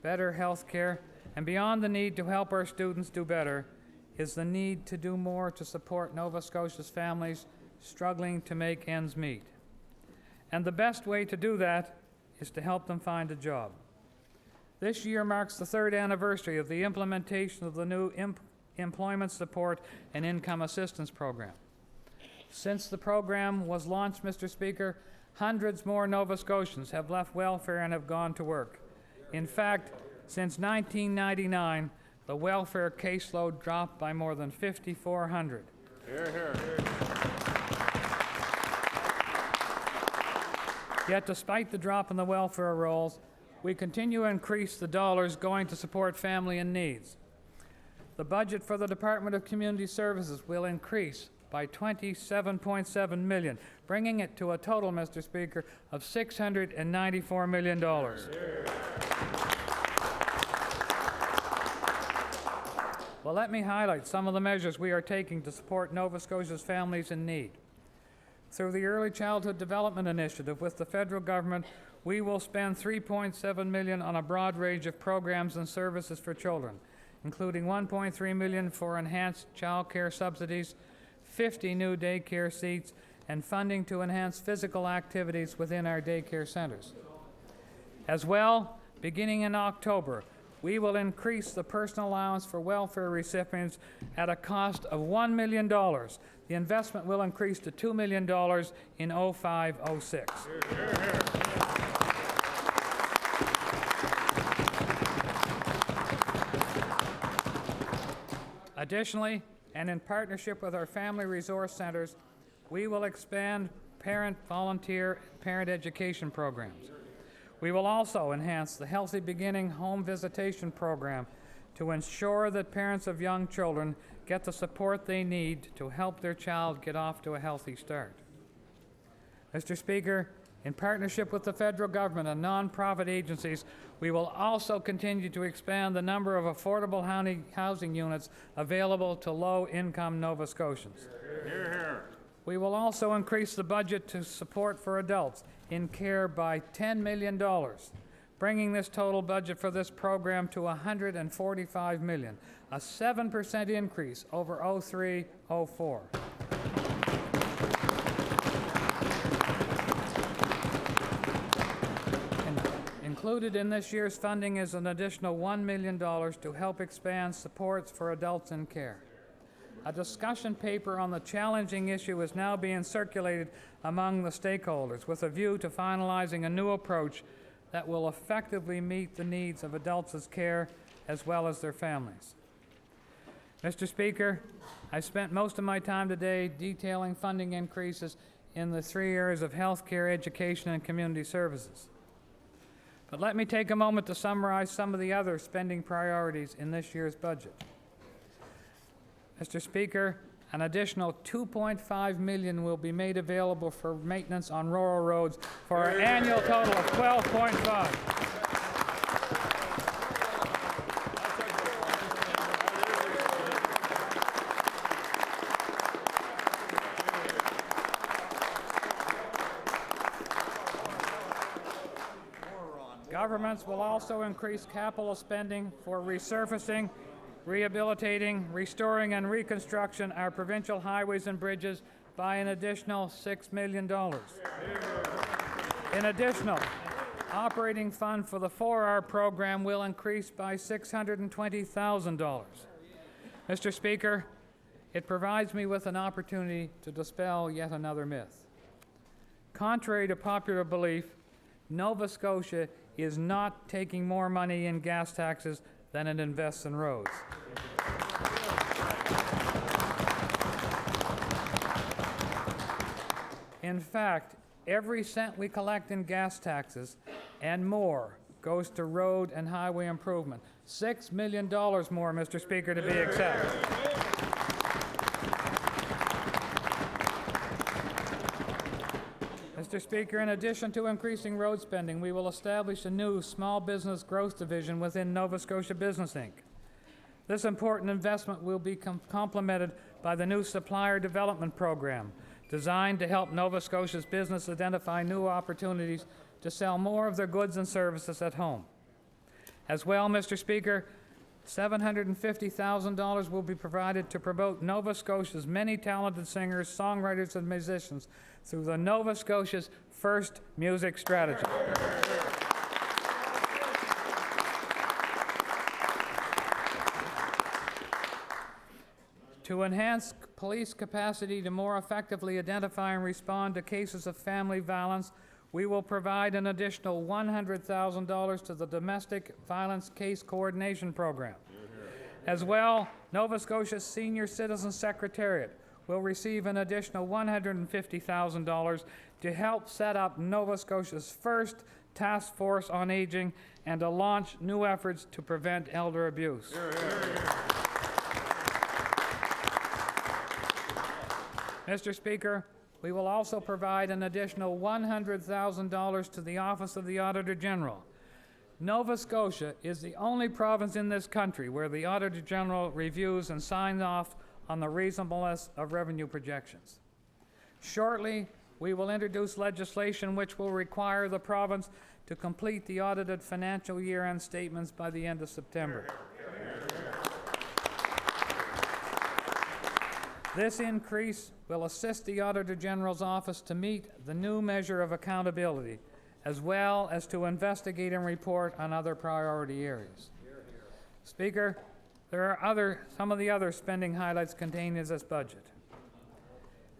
better health care, and beyond the need to help our students do better, is the need to do more to support Nova Scotia's families struggling to make ends meet. And the best way to do that is to help them find a job. This year marks the 3rd anniversary of the implementation of the new Employment Support and Income Assistance Program. Since the program was launched, Mr. Speaker, hundreds more Nova Scotians have left welfare and have gone to work. In fact, since 1999, the welfare caseload dropped by more than 5,400. Hear, hear. Yet, despite the drop in the welfare rolls, we continue to increase the dollars going to support family in needs. The budget for the Department of Community Services will increase by $27.7 million, bringing it to a total, Mr. Speaker, of $694 million. Well, let me highlight some of the measures we are taking to support Nova Scotia's families in need. Through the Early Childhood Development Initiative with the federal government, we will spend $3.7 million on a broad range of programs and services for children, including $1.3 million for enhanced child care subsidies, 50 new daycare seats, and funding to enhance physical activities within our daycare centers. As well, beginning in October, we will increase the personal allowance for welfare recipients at a cost of $1 million. The investment will increase to $2 million in 05-06. Additionally, and in partnership with our family resource centers, we will expand parent, volunteer, and parent education programs. We will also enhance the Healthy Beginning Home Visitation Program to ensure that parents of young children get the support they need to help their child get off to a healthy start. Mr. Speaker, in partnership with the federal government and nonprofit agencies, we will also continue to expand the number of affordable housing units available to low-income Nova Scotians. Hear, hear. We will also increase the budget to support for adults in care by $10 million, bringing this total budget for this program to $145 million, a 7% increase over 03-04. Included in this year's funding is an additional $1 million to help expand supports for adults in care. A discussion paper on the challenging issue is now being circulated among the stakeholders with a view to finalizing a new approach that will effectively meet the needs of adults' care as well as their families. Mr. Speaker, I spent most of my time today detailing funding increases in the three areas of healthcare, education, and community services. But let me take a moment to summarize some of the other spending priorities in this year's budget. Mr. Speaker, an additional $2.5 million will be made available for maintenance on rural roads for an annual total of $12.5. Governments will also increase capital spending for resurfacing, rehabilitating, restoring, and reconstruction our provincial highways and bridges by an additional $6 million. In addition, operating fund for the 4R program will increase by $620,000. Mr. Speaker, it provides me with an opportunity to dispel yet another myth. Contrary to popular belief, Nova Scotia is not taking more money in gas taxes than it invests in roads. In fact, every cent we collect in gas taxes and more goes to road and highway improvement. $6 million more, Mr. Speaker, to be exact. Mr. Speaker, in addition to increasing road spending, we will establish a new small business growth division within Nova Scotia Business Inc. This important investment will be complemented by the new supplier development program, designed to help Nova Scotia's business identify new opportunities to sell more of their goods and services at home. As well, Mr. Speaker, $750,000 will be provided to promote Nova Scotia's many talented singers, songwriters, and musicians through the Nova Scotia's First Music Strategy. To enhance police capacity to more effectively identify and respond to cases of family violence, we will provide an additional $100,000 to the Domestic Violence Case Coordination Program. As well, Nova Scotia's Senior Citizen Secretariat will receive an additional $150,000 to help set up Nova Scotia's first task force on aging and to launch new efforts to prevent elder abuse. Mr. Speaker, we will also provide an additional $100,000 to the Office of the Auditor General. Nova Scotia is the only province in this country where the Auditor General reviews and signs off on the reasonableness of revenue projections. Shortly, we will introduce legislation which will require the province to complete the audited financial year-end statements by the end of September. This increase will assist the Auditor General's office to meet the new measure of accountability, as well as to investigate and report on other priority areas. Speaker, there are some of the other spending highlights contained in this budget.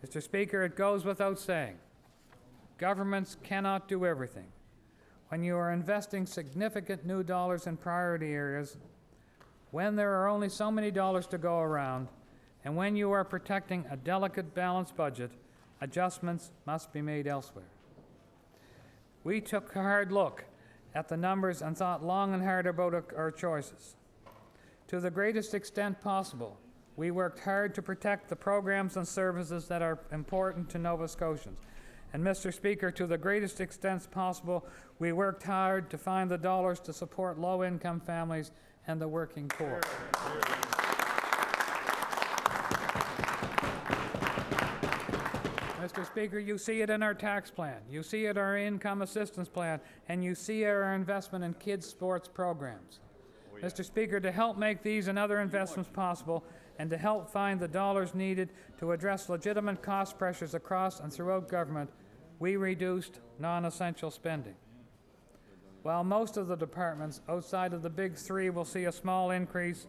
Mr. Speaker, it goes without saying, governments cannot do everything. When you are investing significant new dollars in priority areas, when there are only so many dollars to go around, and when you are protecting a delicate, balanced budget, adjustments must be made elsewhere. We took a hard look at the numbers and thought long and hard about our choices. To the greatest extent possible, we worked hard to protect the programs and services that are important to Nova Scotians. And Mr. Speaker, to the greatest extent possible, we worked hard to find the dollars to support low-income families and the working poor. Mr. Speaker, you see it in our tax plan, you see it in our income assistance plan, and you see our investment in kids' sports programs. Mr. Speaker, to help make these and other investments possible, and to help find the dollars needed to address legitimate cost pressures across and throughout government, we reduced non-essential spending. While most of the departments outside of the big three will see a small increase,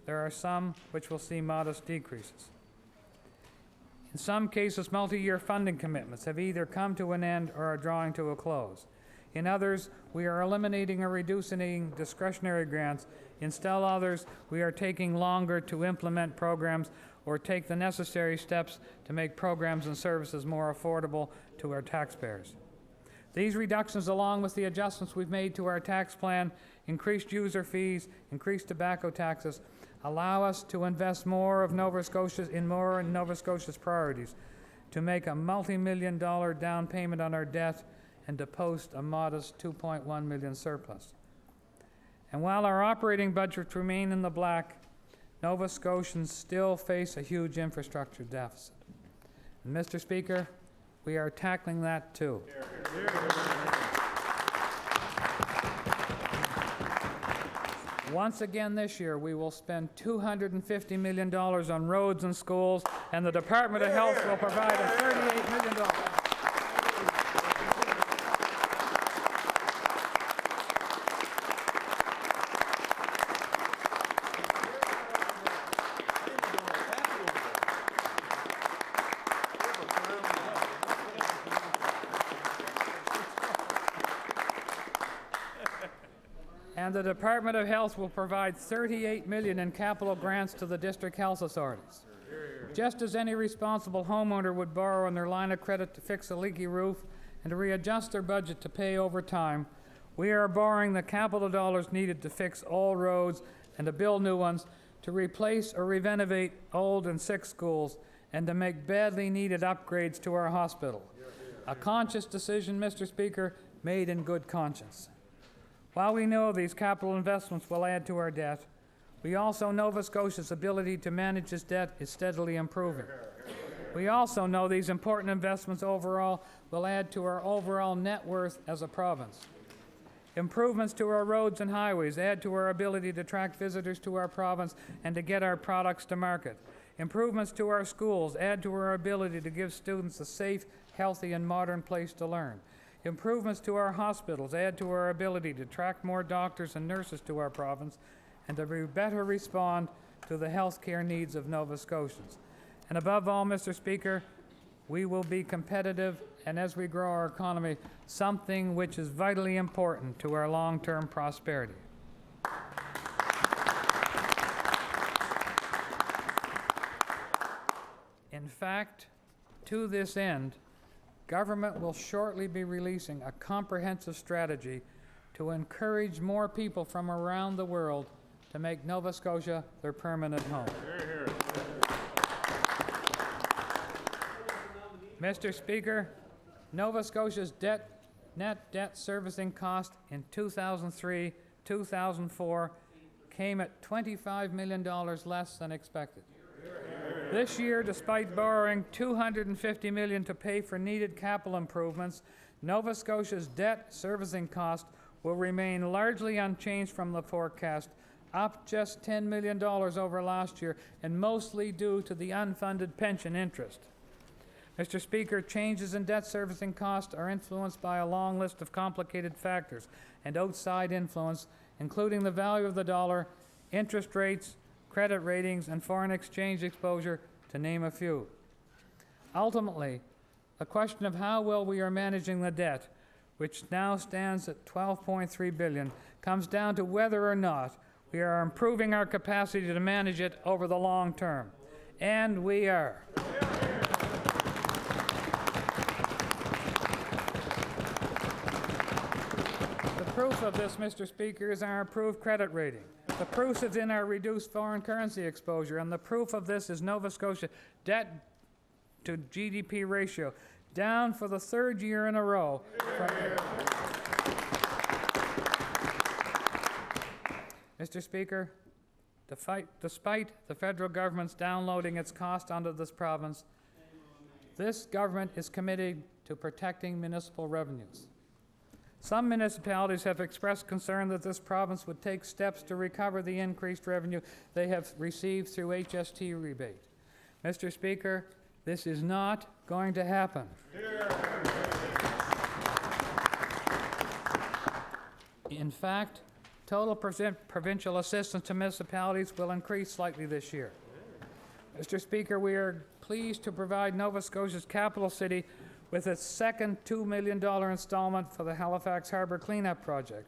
there are some which will see modest decreases. In some cases, multi-year funding commitments have either come to an end or are drawing to a close. In others, we are eliminating or reducing discretionary grants. In still others, we are taking longer to implement programs or take the necessary steps to make programs and services more affordable to our taxpayers. These reductions, along with the adjustments we've made to our tax plan, increased user fees, increased tobacco taxes, allow us to invest more in Nova Scotia's priorities, to make a multi-million-dollar down payment on our debt, and to post a modest $2.1 million surplus. And while our operating budgets remain in the black, Nova Scotians still face a huge infrastructure deficit. And Mr. Speaker, we are tackling that too. Once again this year, we will spend $250 million on roads and schools, and the Department of Health will provide a $38 million. And the Department of Health will provide $38 million in capital grants to the district health authorities. Just as any responsible homeowner would borrow on their line of credit to fix a leaky roof and to readjust their budget to pay over time, we are borrowing the capital dollars needed to fix all roads and to build new ones, to replace or renovate old and sick schools, and to make badly needed upgrades to our hospital. A conscious decision, Mr. Speaker, made in good conscience. While we know these capital investments will add to our debt, we also know Nova Scotia's ability to manage its debt is steadily improving. We also know these important investments overall will add to our overall net worth as a province. Improvements to our roads and highways add to our ability to attract visitors to our province and to get our products to market. Improvements to our schools add to our ability to give students a safe, healthy, and modern place to learn. Improvements to our hospitals add to our ability to attract more doctors and nurses to our province and to better respond to the health care needs of Nova Scotians. And above all, Mr. Speaker, we will be competitive, and as we grow our economy, something which is vitally important to our long-term prosperity. In fact, to this end, government will shortly be releasing a comprehensive strategy to encourage more people from around the world to make Nova Scotia their permanent home. Mr. Speaker, Nova Scotia's net debt servicing cost in 2003-2004 came at $25 million less than expected. This year, despite borrowing $250 million to pay for needed capital improvements, Nova Scotia's debt servicing cost will remain largely unchanged from the forecast, up just $10 million over last year, and mostly due to the unfunded pension interest. Mr. Speaker, changes in debt servicing costs are influenced by a long list of complicated factors and outside influence, including the value of the dollar, interest rates, credit ratings, and foreign exchange exposure, to name a few. Ultimately, the question of how well we are managing the debt, which now stands at $12.3 billion, comes down to whether or not we are improving our capacity to manage it over the long term. And we are. The proof of this, Mr. Speaker, is our improved credit rating. The proof is in our reduced foreign currency exposure, and the proof of this is Nova Scotia debt to GDP ratio, down for the third year in a row. Mr. Speaker, despite the federal government's downloading its cost onto this province, this government is committed to protecting municipal revenues. Some municipalities have expressed concern that this province would take steps to recover the increased revenue they have received through HST rebate. Mr. Speaker, this is not going to happen. In fact, total provincial assistance to municipalities will increase slightly this year. Mr. Speaker, we are pleased to provide Nova Scotia's capital city with its second $2 million installment for the Halifax Harbour Cleanup Project.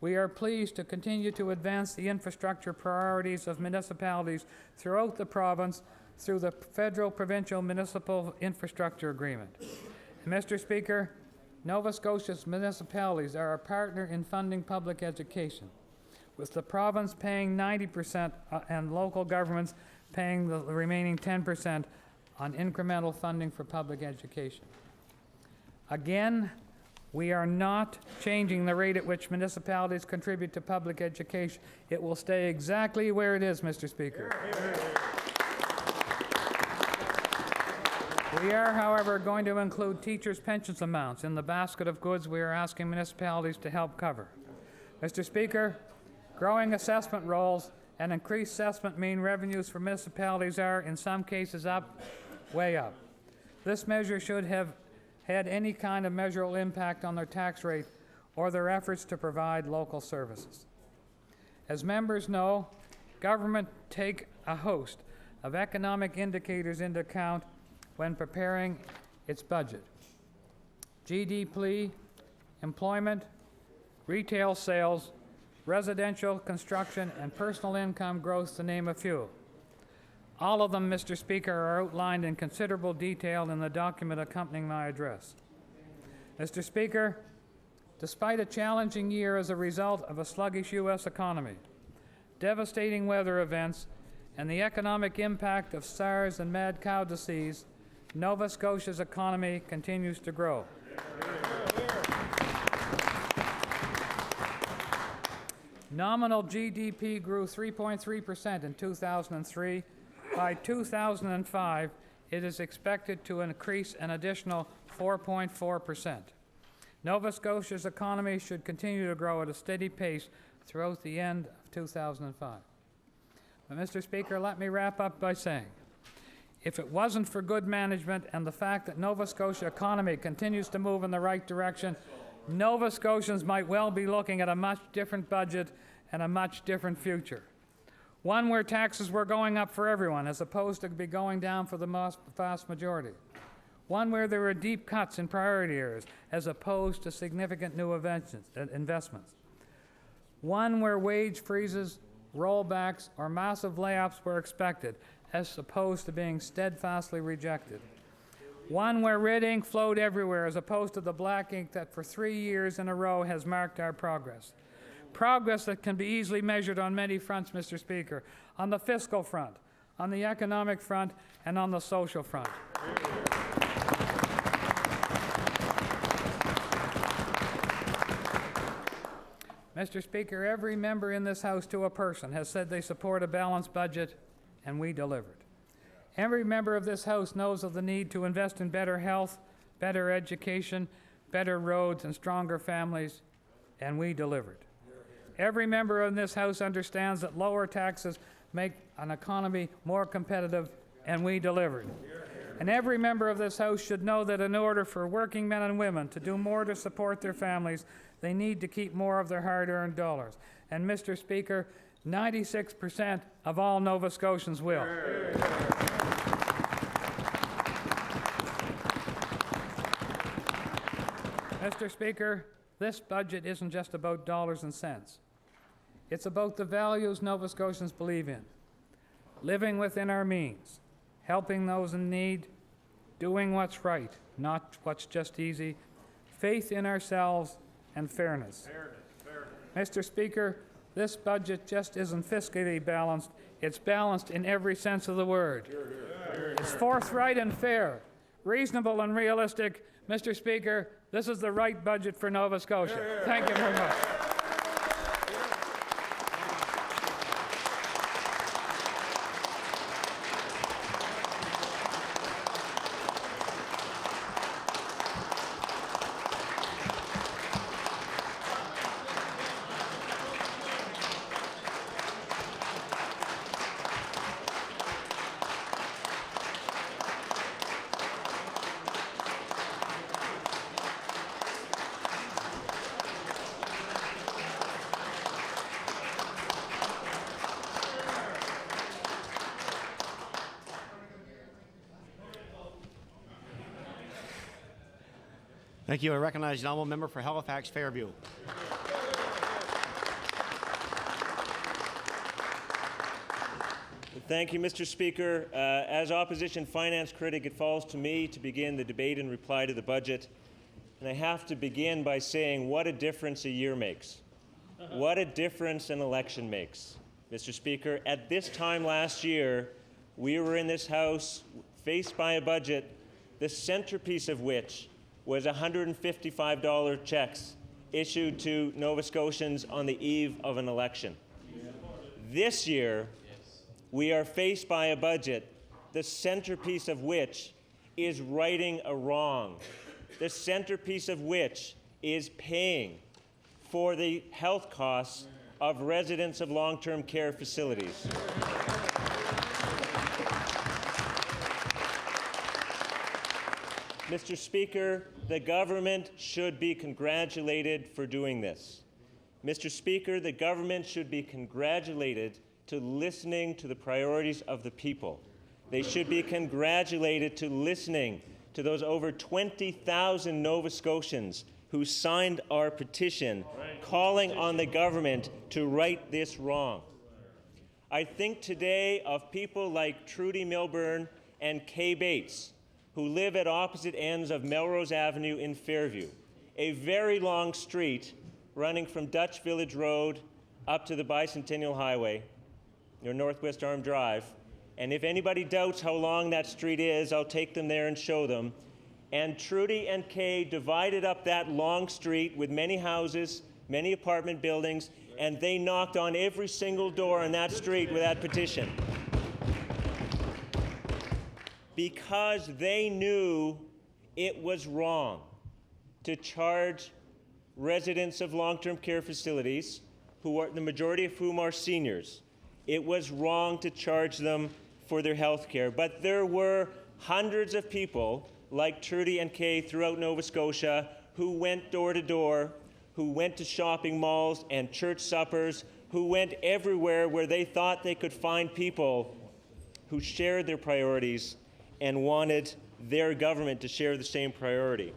We are pleased to continue to advance the infrastructure priorities of municipalities throughout the province through the Federal-Provincial Municipal Infrastructure Agreement. Mr. Speaker, Nova Scotia's municipalities are a partner in funding public education, with the province paying 90% and local governments paying the remaining 10% on incremental funding for public education. Again, we are not changing the rate at which municipalities contribute to public education. It will stay exactly where it is, Mr. Speaker. We are, however, going to include teachers' pensions amounts in the basket of goods we are asking municipalities to help cover. Mr. Speaker, growing assessment rolls and increased assessment mean revenues for municipalities are, in some cases, up, way up. This measure should have had any kind of measurable impact on their tax rate or their efforts to provide local services. As members know, government take a host of economic indicators into account when preparing its budget. GDP, employment, retail sales, residential construction, and personal income growth, to name a few. All of them, Mr. Speaker, are outlined in considerable detail in the document accompanying my address. Mr. Speaker, despite a challenging year as a result of a sluggish U.S. economy, devastating weather events, and the economic impact of SARS and mad cow disease, Nova Scotia's economy continues to grow. Nominal GDP grew 3.3% in 2003. By 2005, it is expected to increase an additional 4.4%. Nova Scotia's economy should continue to grow at a steady pace throughout the end of 2005. But, Mr. Speaker, let me wrap up by saying, if it wasn't for good management and the fact that Nova Scotia economy continues to move in the right direction, Nova Scotians might well be looking at a much different budget and a much different future. One where taxes were going up for everyone as opposed to be going down for the vast majority. One where there were deep cuts in priority areas as opposed to significant new investments. One where wage freezes, rollbacks, or massive layoffs were expected as opposed to being steadfastly rejected. One where red ink flowed everywhere as opposed to the black ink that for 3 years in a row has marked our progress. Progress that can be easily measured on many fronts, Mr. Speaker, on the fiscal front, on the economic front, and on the social front. Mr. Speaker, every member in this House to a person has said they support a balanced budget, and we delivered. Every member of this House knows of the need to invest in better health, better education, better roads, and stronger families, and we delivered. Every member in this House understands that lower taxes make an economy more competitive, and we delivered. And every member of this House should know that in order for working men and women to do more to support their families, they need to keep more of their hard-earned dollars. And, Mr. Speaker, 96% of all Nova Scotians will. Mr. Speaker, this budget isn't just about dollars and cents. It's about the values Nova Scotians believe in. Living within our means, helping those in need, doing what's right, not what's just easy, faith in ourselves, and fairness. Mr. Speaker, this budget just isn't fiscally balanced, it's balanced in every sense of the word. It's forthright and fair, reasonable and realistic. Mr. Speaker, this is the right budget for Nova Scotia. Thank you very much. Thank you. I recognize the honourable member for Halifax Fairview. Thank you, Mr. Speaker. As opposition finance critic, it falls to me to begin the debate in reply to the budget. And I have to begin by saying what a difference a year makes. What a difference an election makes. Mr. Speaker, at this time last year, we were in this House faced by a budget, the centerpiece of which was $155 checks issued to Nova Scotians on the eve of an election. This year, we are faced by a budget, the centerpiece of which is righting a wrong, the centerpiece of which is paying for the health costs of residents of long-term care facilities. Mr. Speaker, the government should be congratulated for doing this. Mr. Speaker, the government should be congratulated to listening to the priorities of the people. They should be congratulated to listening to those over 20,000 Nova Scotians who signed our petition calling on the government to right this wrong. I think today of people like Trudy Milburn and Kay Bates, who live at opposite ends of Melrose Avenue in Fairview, a very long street running from Dutch Village Road up to the Bicentennial Highway, near Northwest Arm Drive. And if anybody doubts how long that street is, I'll take them there and show them. And Trudy and Kay divided up that long street with many houses, many apartment buildings, and they knocked on every single door on that street with that petition. Because they knew it was wrong to charge residents of long-term care facilities, who are the majority of whom are seniors. It was wrong to charge them for their health care. But there were hundreds of people like Trudy and Kay throughout Nova Scotia who went door to door, who went to shopping malls and church suppers, who went everywhere where they thought they could find people who shared their priorities and wanted their government to share the same priority.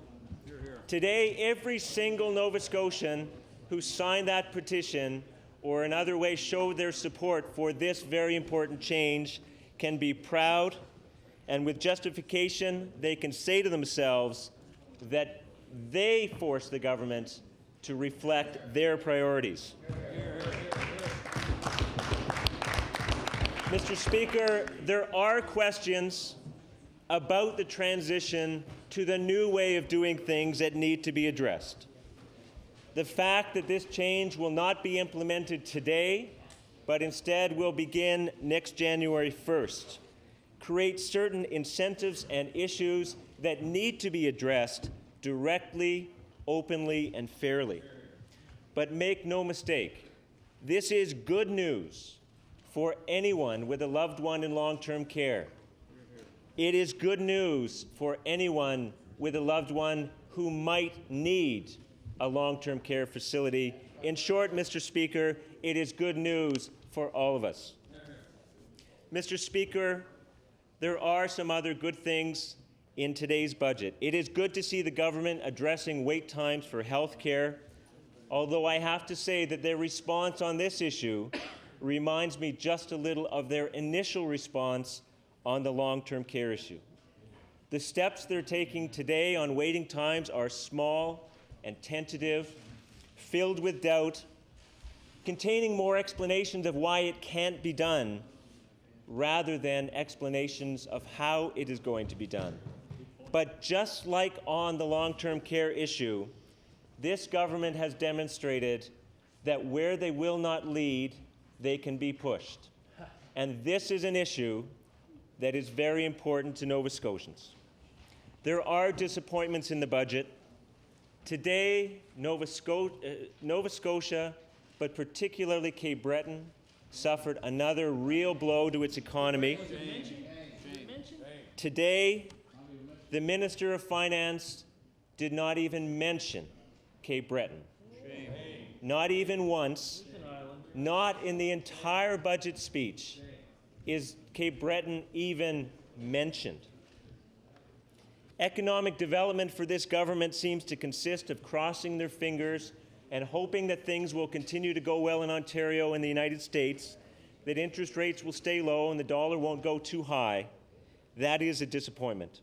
Today, every single Nova Scotian who signed that petition or in other ways showed their support for this very important change can be proud, and with justification, they can say to themselves that they forced the government to reflect their priorities. Mr. Speaker, there are questions about the transition to the new way of doing things that need to be addressed. The fact that this change will not be implemented today, but instead will begin next January 1st, creates certain incentives and issues that need to be addressed directly, openly, and fairly. But make no mistake, this is good news for anyone with a loved one in long-term care. It is good news for anyone with a loved one who might need a long-term care facility. In short, Mr. Speaker, it is good news for all of us. Mr. Speaker, there are some other good things in today's budget. It is good to see the government addressing wait times for health care, although I have to say that their response on this issue reminds me just a little of their initial response on the long-term care issue. The steps they're taking today on waiting times are small and tentative, filled with doubt, containing more explanations of why it can't be done rather than explanations of how it is going to be done. But just like on the long-term care issue, this government has demonstrated that where they will not lead, they can be pushed. And this is an issue that is very important to Nova Scotians. There are disappointments in the budget. Today, Nova Scotia, but particularly Cape Breton, suffered another real blow to its economy. Today, the Minister of Finance did not even mention Cape Breton. Not even once, not in the entire budget speech, is Cape Breton even mentioned. Economic development for this government seems to consist of crossing their fingers and hoping that things will continue to go well in Ontario and the United States, that interest rates will stay low and the dollar won't go too high. That is a disappointment.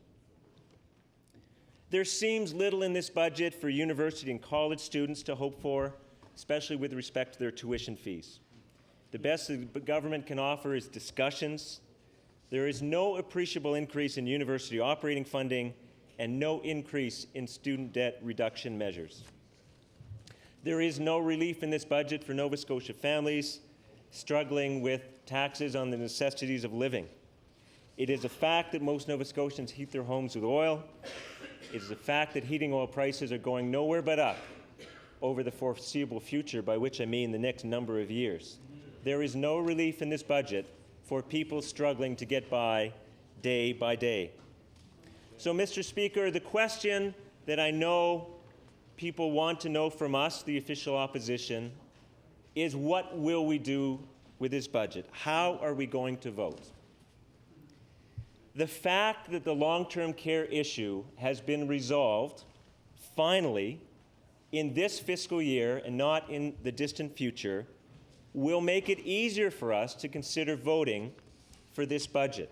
There seems little in this budget for university and college students to hope for, especially with respect to their tuition fees. The best the government can offer is discussions. There is no appreciable increase in university operating funding and no increase in student debt reduction measures. There is no relief in this budget for Nova Scotia families struggling with taxes on the necessities of living. It is a fact that most Nova Scotians heat their homes with oil. It is a fact that heating oil prices are going nowhere but up over the foreseeable future, by which I mean the next number of years. There is no relief in this budget for people struggling to get by day. So, Mr. Speaker, the question that I know people want to know from us, the official opposition, is what will we do with this budget? How are we going to vote? The fact that the long-term care issue has been resolved, finally, in this fiscal year and not in the distant future, will make it easier for us to consider voting for this budget.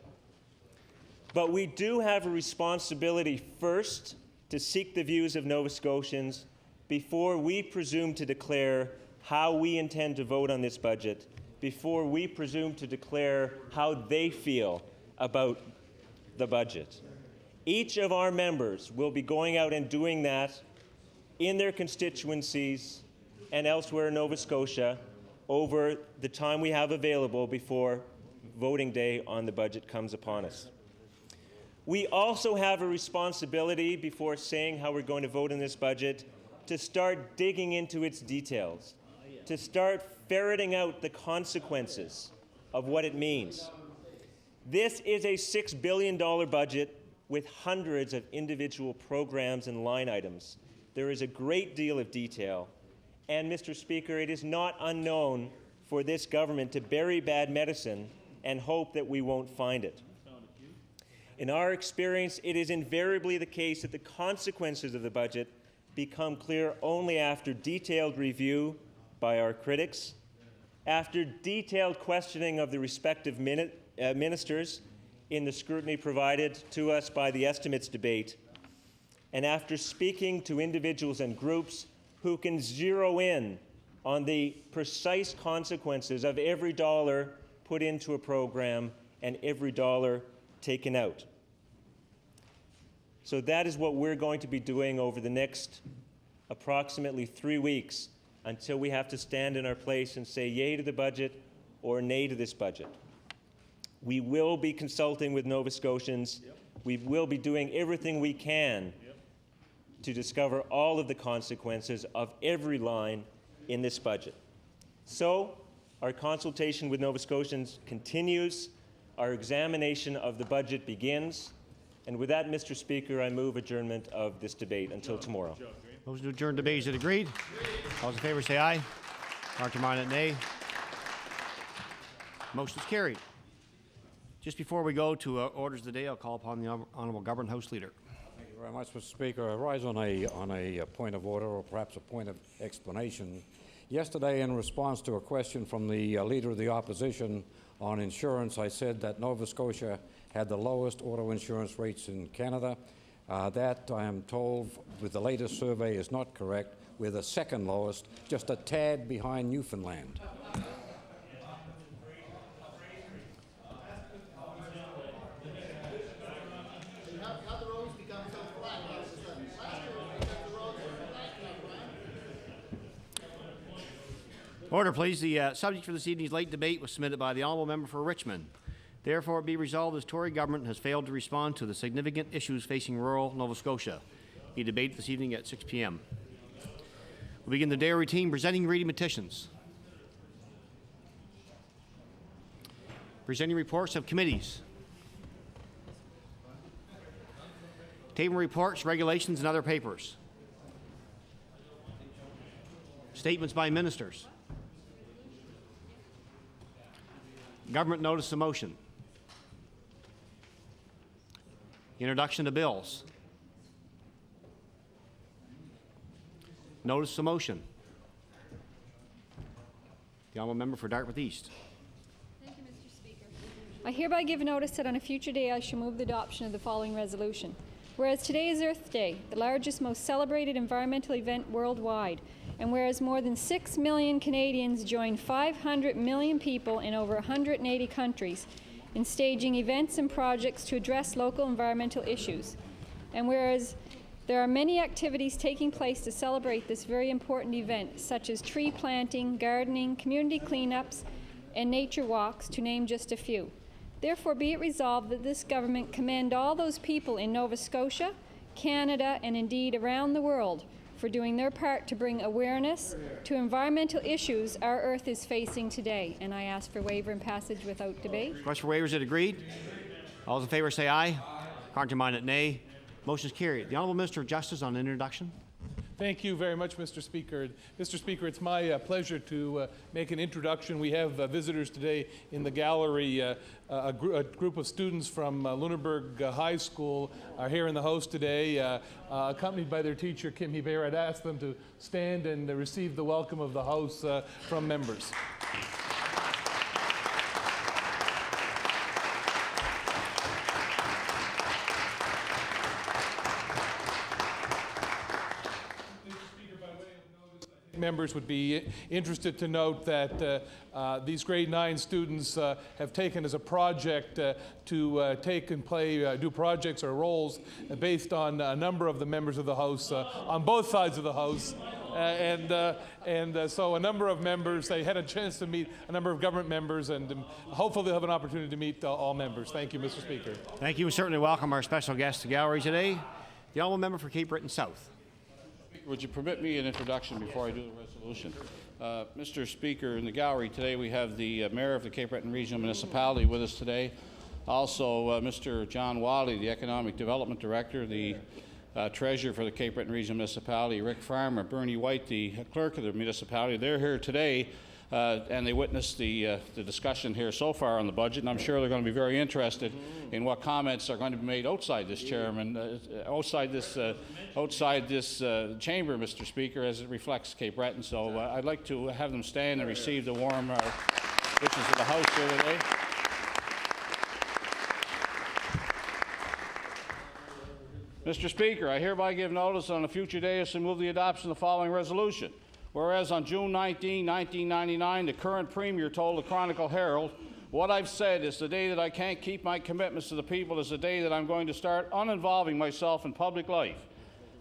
But we do have a responsibility first to seek the views of Nova Scotians before we presume to declare how we intend to vote on this budget, before we presume to declare how they feel about the budget. Each of our members will be going out and doing that in their constituencies and elsewhere in Nova Scotia over the time we have available before voting day on the budget comes upon us. We also have a responsibility before saying how we're going to vote in this budget to start digging into its details, to start ferreting out the consequences of what it means. This is a $6 billion budget with hundreds of individual programs and line items. There is a great deal of detail. And, Mr. Speaker, it is not unknown for this government to bury bad medicine and hope that we won't find it. In our experience, it is invariably the case that the consequences of the budget become clear only after detailed review by our critics, after detailed questioning of the respective ministers in the scrutiny provided to us by the estimates debate, and after speaking to individuals and groups who can zero in on the precise consequences of every dollar put into a program and every dollar taken out. So that is what we're going to be doing over the next approximately 3 weeks until we have to stand in our place and say yay to the budget or nay to this budget. We will be consulting with Nova Scotians. We will be doing everything we can to discover all of the consequences of every line in this budget. So, our consultation with Nova Scotians continues. Our examination of the budget begins. And with that, Mr. Speaker, I move adjournment of this debate until tomorrow. Motion to adjourn debate, is it agreed? All those in favor say aye. Countermine nay. Motion is carried. Just before we go to orders of the day, I'll call upon the Honourable Government House Leader. Thank you very much, Mr. Speaker. I rise on a point of order, or perhaps a point of explanation. Yesterday, in response to a question from the Leader of the Opposition on insurance, I said that Nova Scotia had the lowest auto insurance rates in Canada. That, I am told, with the latest survey is not correct. We're the second lowest, just a tad behind Newfoundland. Order, please. The subject for this evening's late debate was submitted by the Honourable Member for Richmond. Therefore, it be resolved as Tory government has failed to respond to the significant issues facing rural Nova Scotia. Be debated this evening at 6 p.m. We'll begin the day routine presenting reading petitions. Presenting reports of committees. Table reports, regulations, and other papers. Statements by ministers. Government notice of motion. Introduction to bills. Notice the motion. The honourable member for Dartmouth East. Thank you, Mr. Speaker. I hereby give notice that on a future day I shall move the adoption of the following resolution. Whereas today is Earth Day, the largest, most celebrated environmental event worldwide, and whereas more than 6 million Canadians join 500 million people in over 180 countries in staging events and projects to address local environmental issues, and whereas there are many activities taking place to celebrate this very important event, such as tree planting, gardening, community cleanups, and nature walks, to name just a few. Therefore, be it resolved that this government commend all those people in Nova Scotia, Canada, and indeed around the world for doing their part to bring awareness to environmental issues our Earth is facing today. And I ask for waiver and passage without debate. Request for waivers, is it agreed? All those in favour say aye. Contrary-minded, nay. Motion is carried. The Honourable Minister of Justice on introduction. Thank you very much, Mr. Speaker. Mr. Speaker, it's my pleasure to make an introduction. We have visitors today in the gallery. A group of students from Lunenburg High School are here in the house today, accompanied by their teacher, Kim Hebert. I'd ask them to stand and receive the welcome of the house from members. Members would be interested to note that these grade 9 students have taken as a project to take and play, do projects or roles based on a number of the members of the House on both sides of the House. So a number of members, they had a chance to meet a number of government members, and hopefully they'll have an opportunity to meet all members. Thank you, Mr. Speaker. Thank you. We certainly welcome our special guest to the gallery today, the Honourable Member for Cape Breton South. Would you permit me an introduction before I do the resolution? Mr. Speaker, in the gallery today we have the Mayor of the Cape Breton Regional Municipality with us today. Also, Mr. John Wally, the Economic Development Director, the Treasurer for the Cape Breton Regional Municipality, Rick Farmer, Bernie White, the Clerk of the municipality. They're here today, and they witnessed the discussion here so far on the budget, and I'm sure they're going to be very interested in what comments are going to be made outside this chairman, outside this chamber, Mr. Speaker, as it reflects Cape Breton. So I'd like to have them stand and receive the warm wishes of the House here today. Mr. Speaker, I hereby give notice on a future day as to move the adoption of the following resolution. Whereas on June 19, 1999, the current Premier told the Chronicle Herald, "What I've said is the day that I can't keep my commitments to the people is the day that I'm going to start uninvolving myself in public life."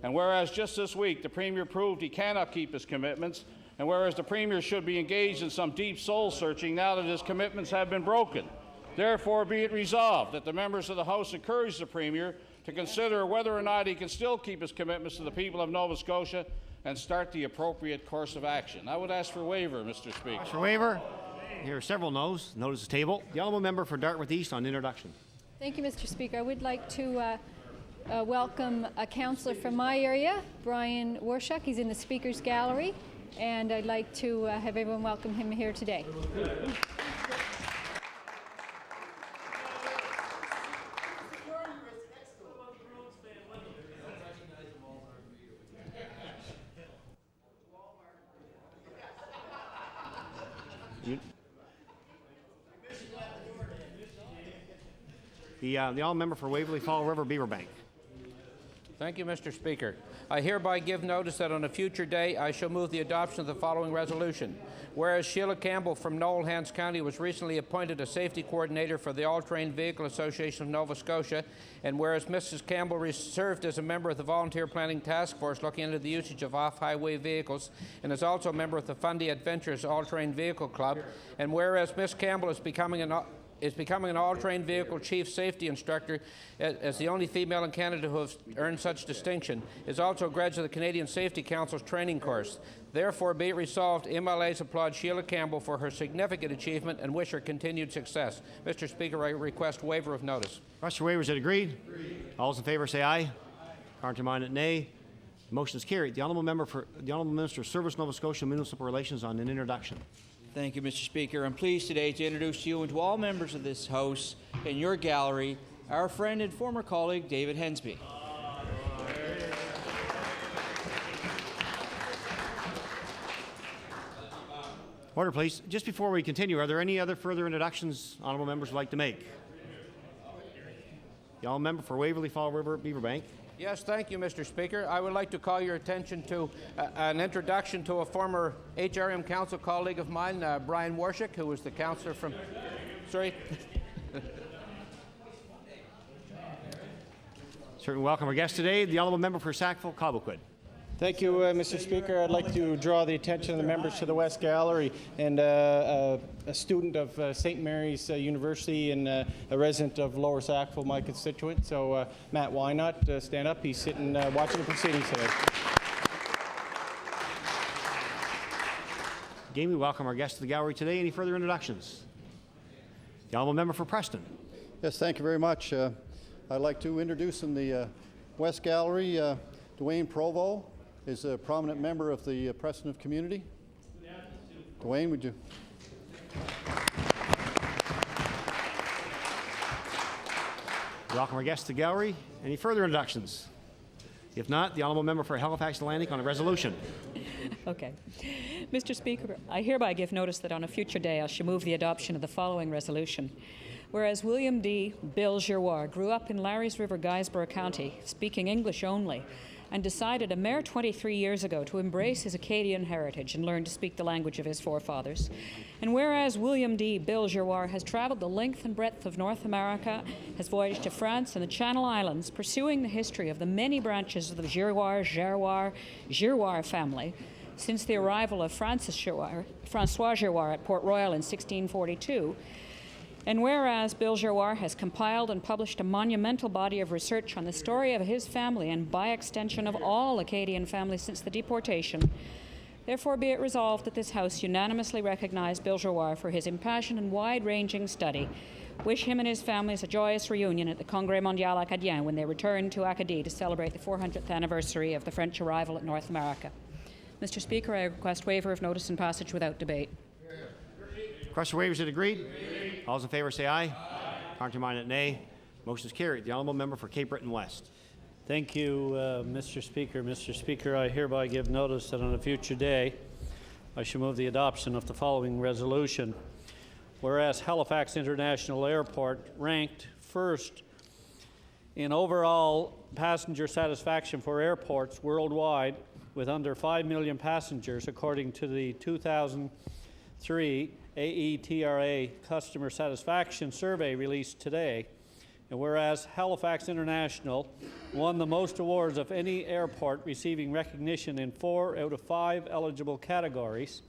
And whereas just this week the Premier proved he cannot keep his commitments, and whereas the Premier should be engaged in some deep soul-searching now that his commitments have been broken, therefore be it resolved that the members of the House encourage the Premier to consider whether or not he can still keep his commitments to the people of Nova Scotia and start the appropriate course of action. I would ask for waiver, Mr. Speaker. For waiver. Here are several noes. Notice is tabled. The Honourable Member for Dartmouth East on introduction. Thank you, Mr. Speaker. I would like to welcome a councillor from my area, Brian Warshuk. He's in the Speaker's Gallery, and I'd like to have everyone welcome him here today. The Honourable Member for Waverley Fall River Beaverbank. Thank you, Mr. Speaker. I hereby give notice that on a future day I shall move the adoption of the following resolution. Whereas Sheila Campbell from Noel-Hants County was recently appointed a safety coordinator for the All-Terrain Vehicle Association of Nova Scotia, and whereas Mrs. Campbell served as a member of the Volunteer Planning Task Force looking into the usage of off-highway vehicles, and is also a member of the Fundy Adventures All-Terrain Vehicle Club, and whereas Ms. Campbell is becoming an all-terrain vehicle chief safety instructor as the only female in Canada who has earned such distinction, is also a graduate of the Canadian Safety Council's training course. Therefore, be it resolved, MLAs applaud Sheila Campbell for her significant achievement and wish her continued success. Mr. Speaker, I request waiver of notice. Request for waiver, is it agreed? All those in favour say aye. Contrary-minded, nay. The motion is carried. The Honourable Member for the Honourable Minister of Service, Nova Scotia Municipal Relations on an introduction. Thank you, Mr. Speaker. I'm pleased today to introduce to you and to all members of this House in your gallery our friend and former colleague, David Hensby. Order, please. Just before we continue, are there any other further introductions honourable members would like to make? The honourable member for Waverley Fall River Beaverbank. Yes, thank you, Mr. Speaker. I would like to call your attention to an introduction to a former HRM Council colleague of mine, Brian Warshik, who was the councillor from... Sorry? Certainly welcome our guest today, the honourable member for Sackville-Cobequid. Thank you, Mr. Speaker. I'd like to draw the attention of the members to the West Gallery and a student of St. Mary's University and a resident of Lower Sackville, my constituent. So, Matt, why not stand up? He's sitting watching the proceedings today. Again, we welcome our guest to the gallery today. Any further introductions? The honourable member for Preston. Yes, thank you very much. I'd like to introduce in the West Gallery Dwayne Provo is a prominent member of the Preston community. Dwayne, would you? Welcome our guest to the gallery. Any further introductions? If not, the honourable member for Halifax Atlantic on a resolution. Okay. Mr. Speaker, I hereby give notice that on a future day I shall move the adoption of the following resolution. Whereas William D. Bill Giroir grew up in Larry's River, Guysborough County, speaking English only, and decided a mere 23 years ago to embrace his Acadian heritage and learn to speak the language of his forefathers. And whereas William D. Bill Giroir has traveled the length and breadth of North America, has voyaged to France and the Channel Islands, pursuing the history of the many branches of the Giroir family, since the arrival of Francois Giroir at Port Royal in 1642, and whereas Bill Giroir has compiled and published a monumental body of research on the story of his family and by extension of all Acadian families since the deportation, therefore be it resolved that this House unanimously recognize Bill Giroir for his impassioned and wide-ranging study, wish him and his families a joyous reunion at the Congrès Mondial Acadien when they return to Acadie to celebrate the 400th anniversary of the French arrival at North America. Mr. Speaker, I request waiver of notice and passage without debate. Request for waivers, is agreed? All those in favour say aye. Counterminded nay. Motion is carried. The honourable member for Cape Breton West. Thank you, Mr. Speaker. Mr. Speaker, I hereby give notice that on a future day I shall move the adoption of the following resolution. Whereas Halifax International Airport ranked first in overall passenger satisfaction for airports worldwide with under 5 million passengers according to the 2003 AETRA Customer Satisfaction Survey released today, and whereas Halifax International won the most awards of any airport, receiving recognition in 4 out of 5 eligible categories,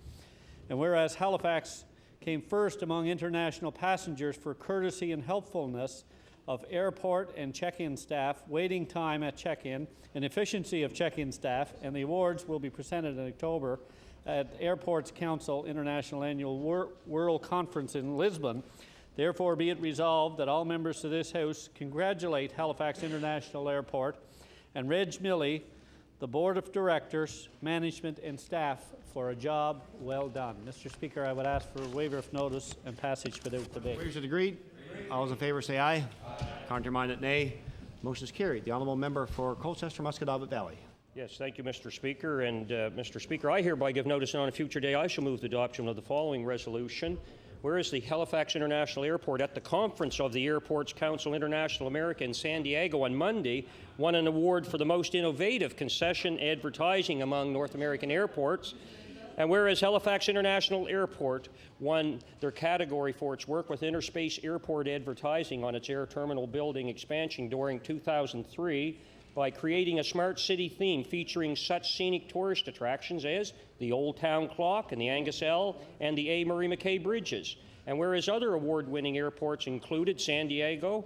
and whereas Halifax came first among international passengers for courtesy and helpfulness of airport and check-in staff, waiting time at check-in, and efficiency of check-in staff, and the awards will be presented in October at Airports Council International Annual World Conference in Lisbon. Therefore, be it resolved that all members of this House congratulate Halifax International Airport and Reg Milley, the Board of Directors, management, and staff for a job well done. Mr. Speaker, I would ask for a waiver of notice and passage without debate. Waivers are agreed. All those in favour say aye. Counterminded nay. Motion is carried. The honourable member for Colchester Musquodoboit Valley. Yes, thank you, Mr. Speaker. And Mr. Speaker, I hereby give notice on a future day I shall move the adoption of the following resolution. Whereas the Halifax International Airport at the conference of the Airports Council International America in San Diego on Monday won an award for the most innovative concession advertising among North American airports. And whereas Halifax International Airport won their category for its work with Interspace Airport advertising on its air terminal building expansion during 2003, by creating a smart city theme featuring such scenic tourist attractions as the Old Town Clock and the Angus L and the A. Murray McKay Bridges. And whereas other award-winning airports included San Diego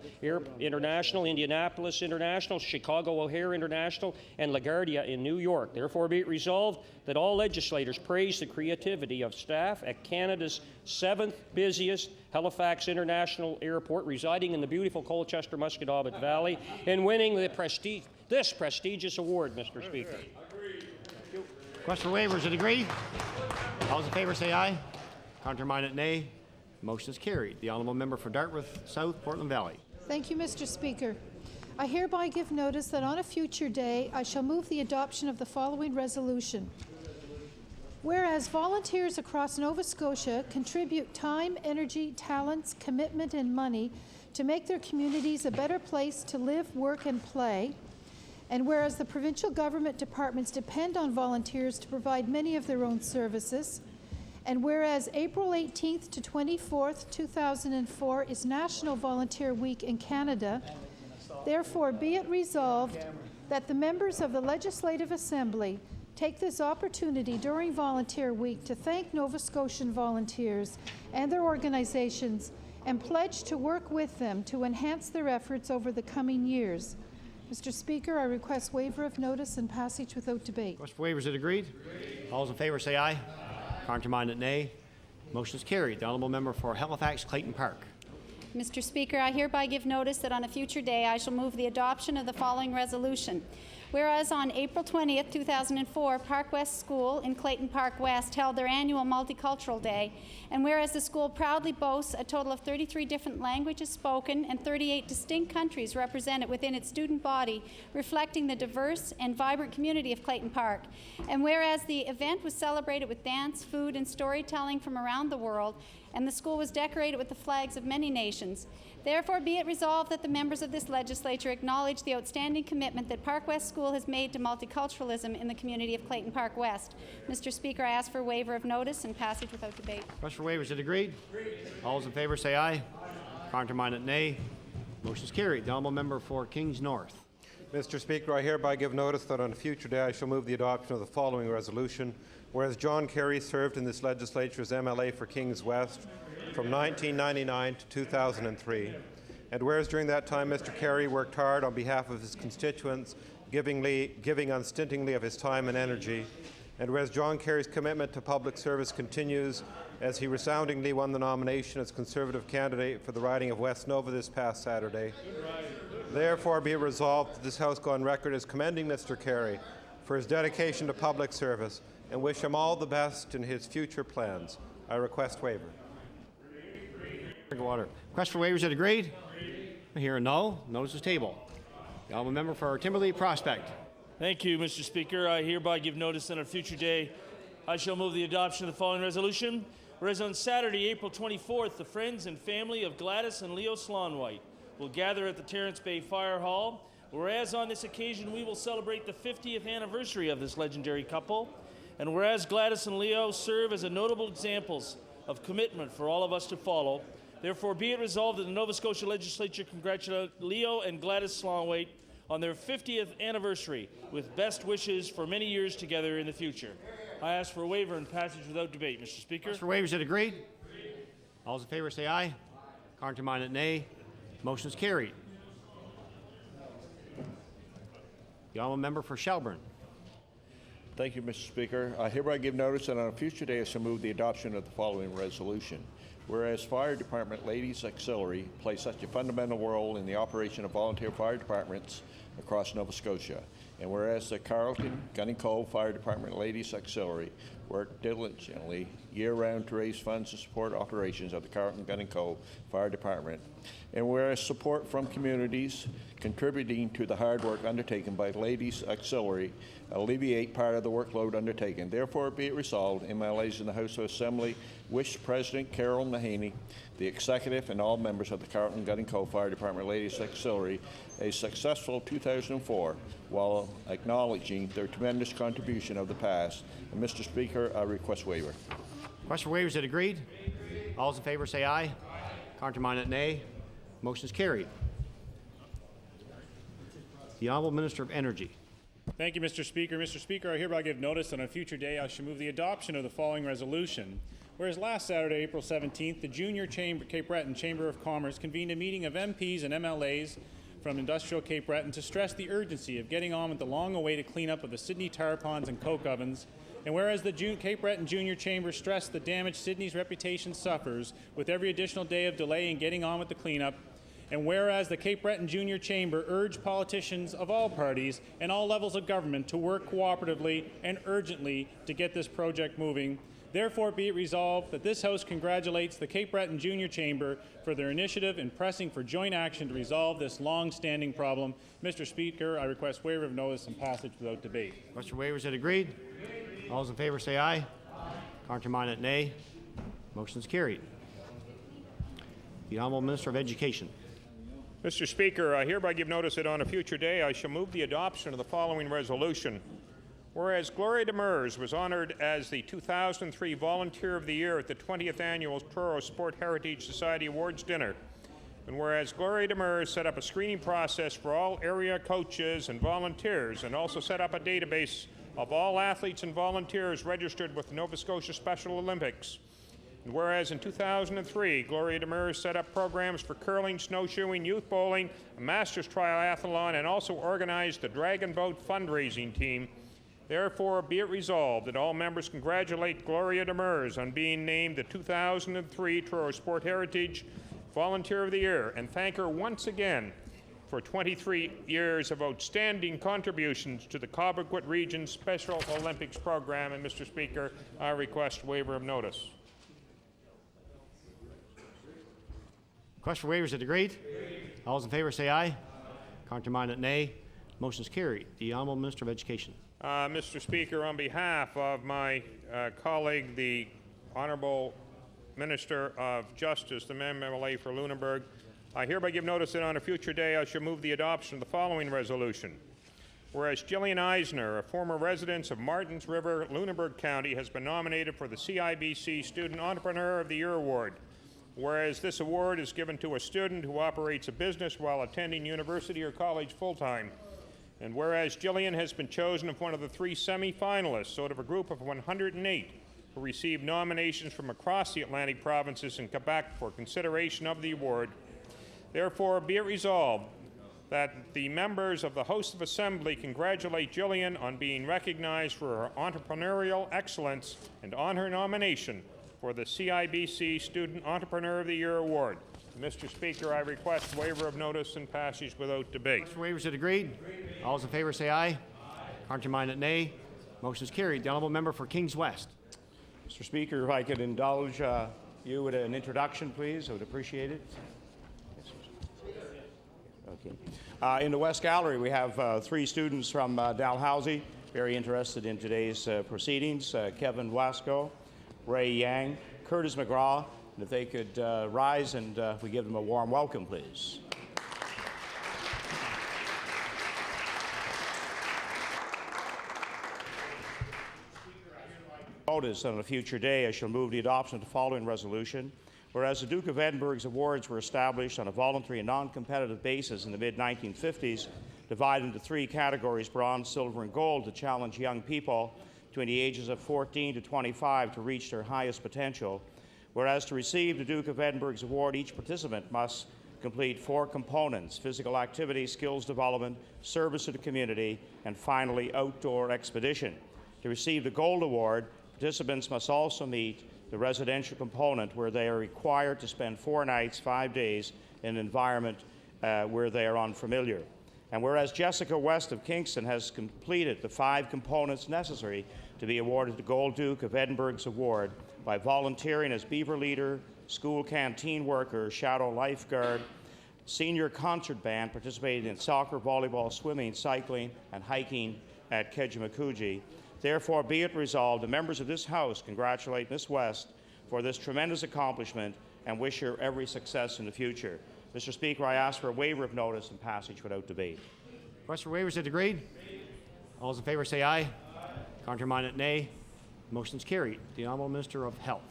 International, Indianapolis International, Chicago O'Hare International, and LaGuardia in New York. Therefore, be it resolved that all legislators praise the creativity of staff at Canada's 7th busiest Halifax International Airport, residing in the beautiful Colchester Musquodoboit Valley, in winning this prestigious award, Mr. Speaker. Request for waivers, is agreed? All those in favour say aye. Counterminded nay. Motion is carried. The honourable member for Dartmouth South, Portland Valley. Thank you, Mr. Speaker. I hereby give notice that on a future day I shall move the adoption of the following resolution. Whereas volunteers across Nova Scotia contribute time, energy, talents, commitment, and money to make their communities a better place to live, work, and play. And whereas the provincial government departments depend on volunteers to provide many of their own services. And whereas April 18th to 24th, 2004 is National Volunteer Week in Canada, therefore be it resolved that the members of the Legislative Assembly take this opportunity during Volunteer Week to thank Nova Scotian volunteers and their organizations and pledge to work with them to enhance their efforts over the coming years. Mr. Speaker, I request waiver of notice and passage without debate. Request for waiver, is it agreed? All those in favor say aye. Counterminded, nay. Motion is carried. The honourable member for Halifax Clayton Park. Mr. Speaker, I hereby give notice that on a future day I shall move the adoption of the following resolution. Whereas on April 20th, 2004, Park West School in Clayton Park West held their annual Multicultural Day, and whereas the school proudly boasts a total of 33 different languages spoken and 38 distinct countries represented within its student body, reflecting the diverse and vibrant community of Clayton Park, and whereas the event was celebrated with dance, food, and storytelling from around the world, and the school was decorated with the flags of many nations. Therefore, be it resolved that the members of this legislature acknowledge the outstanding commitment that Park West School has made to multiculturalism in the community of Clayton Park West. Mr. Speaker, I ask for waiver of notice and passage without debate. Request for waiver, is it agreed? All those in favor say aye. Counterminded, nay. Motion is carried. The honourable member for Kings North. Mr. Speaker, I hereby give notice that on a future day I shall move the adoption of the following resolution. Whereas John Kerry served in this legislature as MLA for Kings West from 1999 to 2003, and whereas during that time Mr. Kerry worked hard on behalf of his constituents, giving unstintingly of his time and energy, and whereas John Kerry's commitment to public service continues as he resoundingly won the nomination as Conservative candidate for the riding of West Nova this past Saturday, therefore be it resolved that this House go on record as commending Mr. Kerry for his dedication to public service and wish him all the best in his future plans. I request waiver. Drink of water. Request for waiver, is it agreed? I hear a no. Notice is tabled. The honourable member for Timberlea Prospect. Thank you, Mr. Speaker. I hereby give notice that on a future day I shall move the adoption of the following resolution. Whereas on Saturday, April 24th, the friends and family of Gladys and Leo Slonwhite will gather at the Terrence Bay Fire Hall. Whereas on this occasion we will celebrate the 50th anniversary of this legendary couple. And whereas Gladys and Leo serve as notable examples of commitment for all of us to follow, therefore be it resolved that the Nova Scotia Legislature congratulate Leo and Gladys Slonwhite on their 50th anniversary with best wishes for many years together in the future. I ask for a waiver and passage without debate, Mr. Speaker. Request for waiver, is it agreed? All those in favor say aye. Counterminded, nay. Motion is carried. The honourable member for Shelburne. Thank you, Mr. Speaker. I hereby give notice that on a future day I shall move the adoption of the following resolution. Whereas Fire Department Ladies Auxiliary play such a fundamental role in the operation of volunteer fire departments across Nova Scotia, and whereas the Carleton, Gunning Cove Fire Department Ladies Auxiliary work diligently year-round to raise funds to support operations of the Carleton, Gunning Cove Fire Department, and whereas support from communities contributing to the hard work undertaken by Ladies Auxiliary alleviate part of the workload undertaken. Therefore, be it resolved, MLAs in the House of Assembly wish President Carol Mahaney, the Executive, and all members of the Carleton, Gunning Cove Fire Department Ladies Auxiliary a successful 2004 while acknowledging their tremendous contribution of the past. And Mr. Speaker, I request waiver. Request for waiver, is it agreed? All those in favor say aye. Counterminded, nay. Motion is carried. The Honourable Minister of Energy. Thank you, Mr. Speaker. Mr. Speaker, I hereby give notice that on a future day I shall move the adoption of the following resolution. Whereas last Saturday, April 17th, the Junior Cape Breton Chamber of Commerce convened a meeting of MPs and MLAs from industrial Cape Breton to stress the urgency of getting on with the long-awaited cleanup of the Sydney tar ponds and coke ovens. And whereas the Cape Breton Junior Chamber stressed the damage Sydney's reputation suffers with every additional day of delay in getting on with the cleanup, and whereas the Cape Breton Junior Chamber urged politicians of all parties and all levels of government to work cooperatively and urgently to get this project moving, therefore be it resolved that this House congratulates the Cape Breton Junior Chamber for their initiative in pressing for joint action to resolve this long-standing problem. Mr. Speaker, I request waiver of notice and passage without debate. Request for waiver, is it agreed? All those in favor say aye. Counterminded, nay. Motion is carried. The Honourable Minister of Education. Mr. Speaker, I hereby give notice that on a future day I shall move the adoption of the following resolution. Whereas Gloria Demers was honored as the 2003 Volunteer of the Year at the 20th Annual Truro Sport Heritage Society Awards Dinner, and whereas Gloria Demers set up a screening process for all area coaches and volunteers, and also set up a database of all athletes and volunteers registered with the Nova Scotia Special Olympics, and whereas in 2003, Gloria Demers set up programs for curling, snowshoeing, youth bowling, a Masters triathlon, and also organized the Dragon Boat fundraising team, therefore be it resolved that all members congratulate Gloria Demers on being named the 2003 Truro Sport Heritage Volunteer of the Year, and thank her once again for 23 years of outstanding contributions to the Cobequid Region Special Olympics program. And Mr. Speaker, I request waiver of notice. Request for waivers are agreed. All those in favor say aye. Counterminded, nay. Motion is carried. The Honourable Minister of Education. Mr. Speaker, on behalf of my colleague, the Honourable Minister of Justice, the member MLA for Lunenburg, I hereby give notice that on a future day I shall move the adoption of the following resolution. Whereas Jillian Eisner, a former resident of Martins River, Lunenburg County, has been nominated for the CIBC Student Entrepreneur of the Year Award. Whereas this award is given to a student who operates a business while attending university or college full-time. And whereas Jillian has been chosen as one of the 3 semi-finalists out of a group of 108 who received nominations from across the Atlantic provinces and Quebec for consideration of the award, therefore be it resolved that the members of the House of Assembly congratulate Jillian on being recognized for her entrepreneurial excellence and on her nomination for the CIBC Student Entrepreneur of the Year Award. Mr. Speaker, I request waiver of notice and passage without debate. Waivers are agreed. All those in favor say aye. Counterminded, nay. Motion is carried. The Honourable Member for Kings West. Mr. Speaker, if I could indulge you with an introduction, please, I would appreciate it. Okay. In the West Gallery, we have 3 students from Dalhousie, very interested in today's proceedings. Kevin Wasco, Ray Yang, Curtis McGraw, and if they could rise and we give them a warm welcome, please. Notice that on a future day I shall move the adoption of the following resolution. Whereas the Duke of Edinburgh's awards were established on a voluntary and non-competitive basis in the mid-1950s, divided into 3 categories, bronze, silver, and gold, to challenge young people between the ages of 14 to 25 to reach their highest potential. Whereas to receive the Duke of Edinburgh's award, each participant must complete 4 components: physical activity, skills development, service to the community, and finally, outdoor expedition. To receive the gold award, participants must also meet the residential component, where they are required to spend 4 nights, 5 days in an environment where they are unfamiliar. And whereas Jessica West of Kingston has completed the 5 components necessary to be awarded the Gold Duke of Edinburgh's Award by volunteering as beaver leader, school canteen worker, shadow lifeguard, senior concert band, participating in soccer, volleyball, swimming, cycling, and hiking at Kejimakouji, therefore be it resolved, the members of this House congratulate Ms. West for this tremendous accomplishment and wish her every success in the future. Mr. Speaker, I ask for a waiver of notice and passage without debate. Request for waivers are agreed. All those in favor say aye. Counterminded, nay. Motion is carried. The Honourable Minister of Health.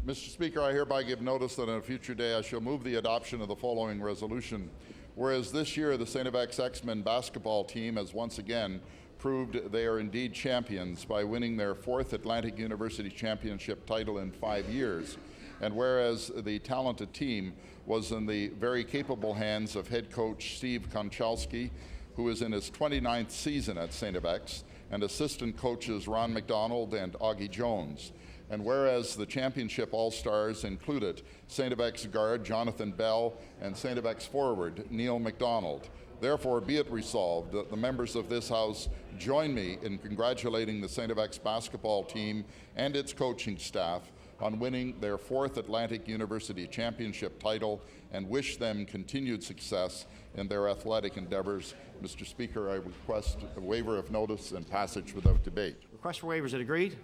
Mr. Speaker, I hereby give notice that on a future day I shall move the adoption of the following resolution. Whereas this year the St. FX X-Men basketball team has once again proved they are indeed champions by winning their 4th Atlantic University Championship title in 5 years. And whereas the talented team was in the very capable hands of head coach Steve Konchalski, who is in his 29th season at St. FX, and assistant coaches Ron McDonald and Augie Jones. And whereas the championship all-stars included St. FX guard Jonathan Bell and St. FX forward Neil McDonald. Therefore, be it resolved that the members of this House join me in congratulating the St. FX basketball team and its coaching staff on winning their 4th Atlantic University Championship title and wish them continued success in their athletic endeavors. Mr. Speaker, I request a waiver of notice and passage without debate. Request for waivers, is it agreed?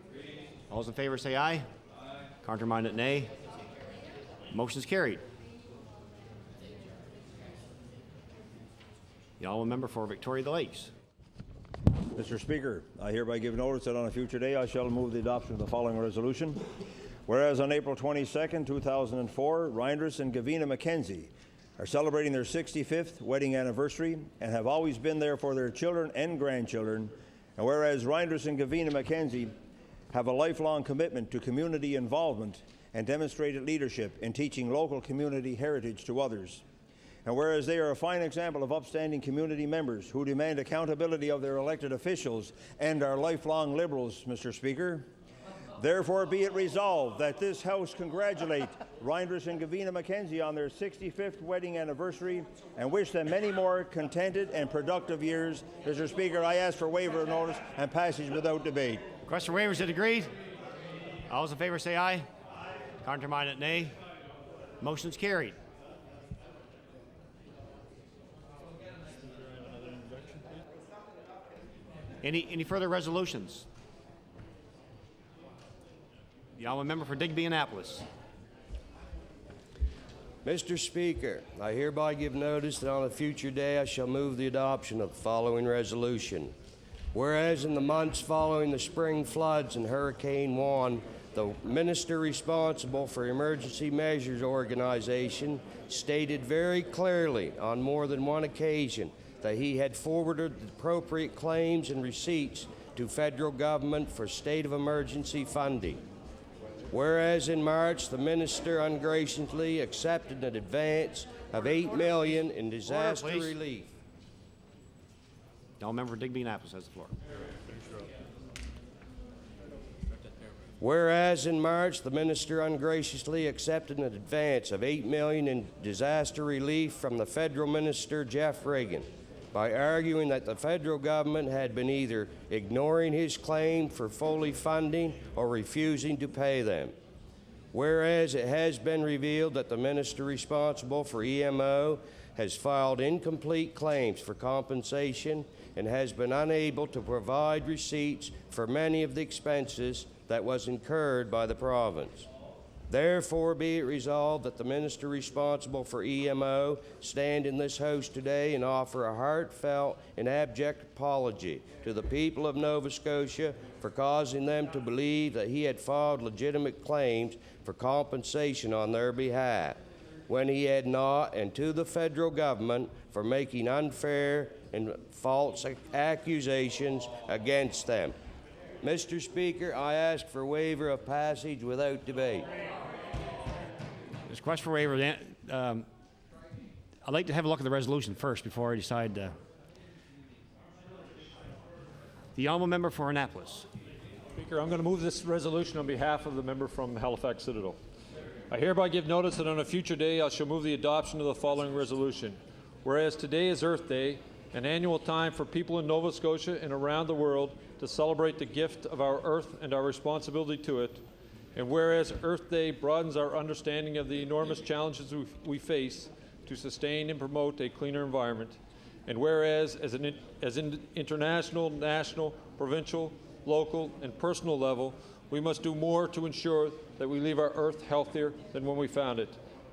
All those in favor say aye. Aye. Counter-minded, nay. Motion is carried. The honourable member for Victoria the Lakes. Mr. Speaker, I hereby give notice that on a future day I shall move the adoption of the following resolution. Whereas on April 22, 2004, Reinders and Gavina Mackenzie are celebrating their 65th wedding anniversary and have always been there for their children and grandchildren. And whereas Reinders and Gavina Mackenzie have a lifelong commitment to community involvement and demonstrated leadership in teaching local community heritage to others. And whereas they are a fine example of upstanding community members who demand accountability of their elected officials and are lifelong Liberals, Mr. Speaker, therefore be it resolved that this House congratulate Reinders and Gavina Mackenzie on their 65th wedding anniversary and wish them many more contented and productive years. Mr. Speaker, I ask for waiver of notice and passage without debate. Request for waivers is agreed. All those in favor say aye. Aye. Counter-minded, nay. Motion is carried. Any further resolutions? The honourable member for Digby Annapolis. Mr. Speaker, I hereby give notice that on a future day I shall move the adoption of the following resolution. Whereas in the months following the spring floods and Hurricane Juan, the minister responsible for Emergency Measures Organization stated very clearly on more than one occasion that he had forwarded the appropriate claims and receipts to federal government for state of emergency funding. Whereas in March, the minister ungraciously accepted an advance of $8 million in disaster relief. The honourable member for Digby Annapolis has the floor. Whereas in March, the minister ungraciously accepted an advance of $8 million in disaster relief from the federal minister, Jeff Reagan, by arguing that the federal government had been either ignoring his claim for fully funding or refusing to pay them. Whereas it has been revealed that the minister responsible for EMO has filed incomplete claims for compensation and has been unable to provide receipts for many of the expenses that was incurred by the province. Therefore, be it resolved that the minister responsible for EMO stand in this House today and offer a heartfelt and abject apology to the people of Nova Scotia for causing them to believe that he had filed legitimate claims for compensation on their behalf, when he had not, and to the federal government for making unfair and false accusations against them. Mr. Speaker, I ask for waiver of passage without debate. There's a question for waiver. I'd like to have a look at the resolution first before I decide. The honourable member for Annapolis. Speaker, I'm going to move this resolution on behalf of the member from Halifax Citadel. I hereby give notice that on a future day I shall move the adoption of the following resolution. Whereas today is Earth Day, an annual time for people in Nova Scotia and around the world to celebrate the gift of our Earth and our responsibility to it, and whereas Earth Day broadens our understanding of the enormous challenges we face to sustain and promote a cleaner environment, and whereas as in international, national, provincial, local, and personal level, we must do more to ensure that we leave our Earth healthier than when we found it,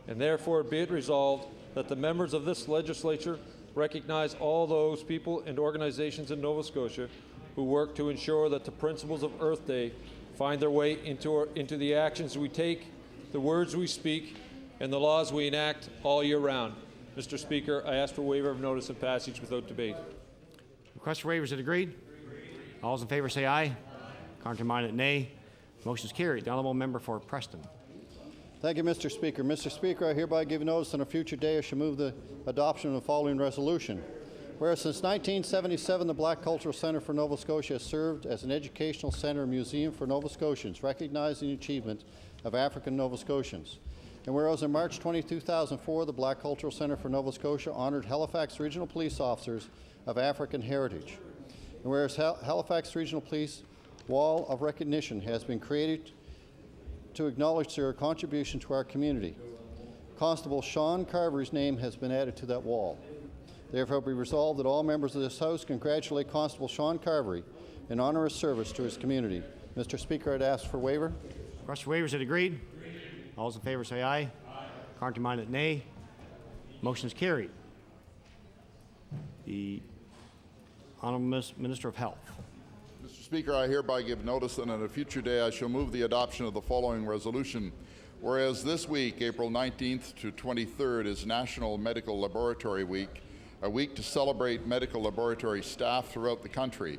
and therefore be it resolved that the members of this legislature recognize all those people and organizations in Nova Scotia who work to ensure that the principles of Earth Day find their way into the actions we take, the words we speak, and the laws we enact all year round. Mr. Speaker, I ask for waiver of notice and passage without debate. Request for waivers is agreed. All those in favor say aye. Counter-minded, nay. Motion is carried. The honourable member for Preston. Thank you, Mr. Speaker. Mr. Speaker, I hereby give notice on a future day I shall move the adoption of the following resolution. Whereas since 1977, the Black Cultural Centre for Nova Scotia has served as an educational centre and museum for Nova Scotians, recognizing the achievement of African Nova Scotians. And whereas on March 20, 2004, the Black Cultural Centre for Nova Scotia honored Halifax Regional Police officers of African heritage. And whereas Halifax Regional Police Wall of Recognition has been created to acknowledge their contribution to our community. Constable Sean Carver's name has been added to that wall. Therefore, be resolved that all members of this House congratulate Constable Sean Carvery in honor of service to his community. Mr. Speaker, I'd ask for waiver. Request for waiver, is it agreed? All those in favor say aye. Contrary-minded, nay. Motion is carried. The Honourable Minister of Health. Mr. Speaker, I hereby give notice that on a future day I shall move the adoption of the following resolution. Whereas this week, April 19th to 23rd, is National Medical Laboratory Week, a week to celebrate medical laboratory staff throughout the country.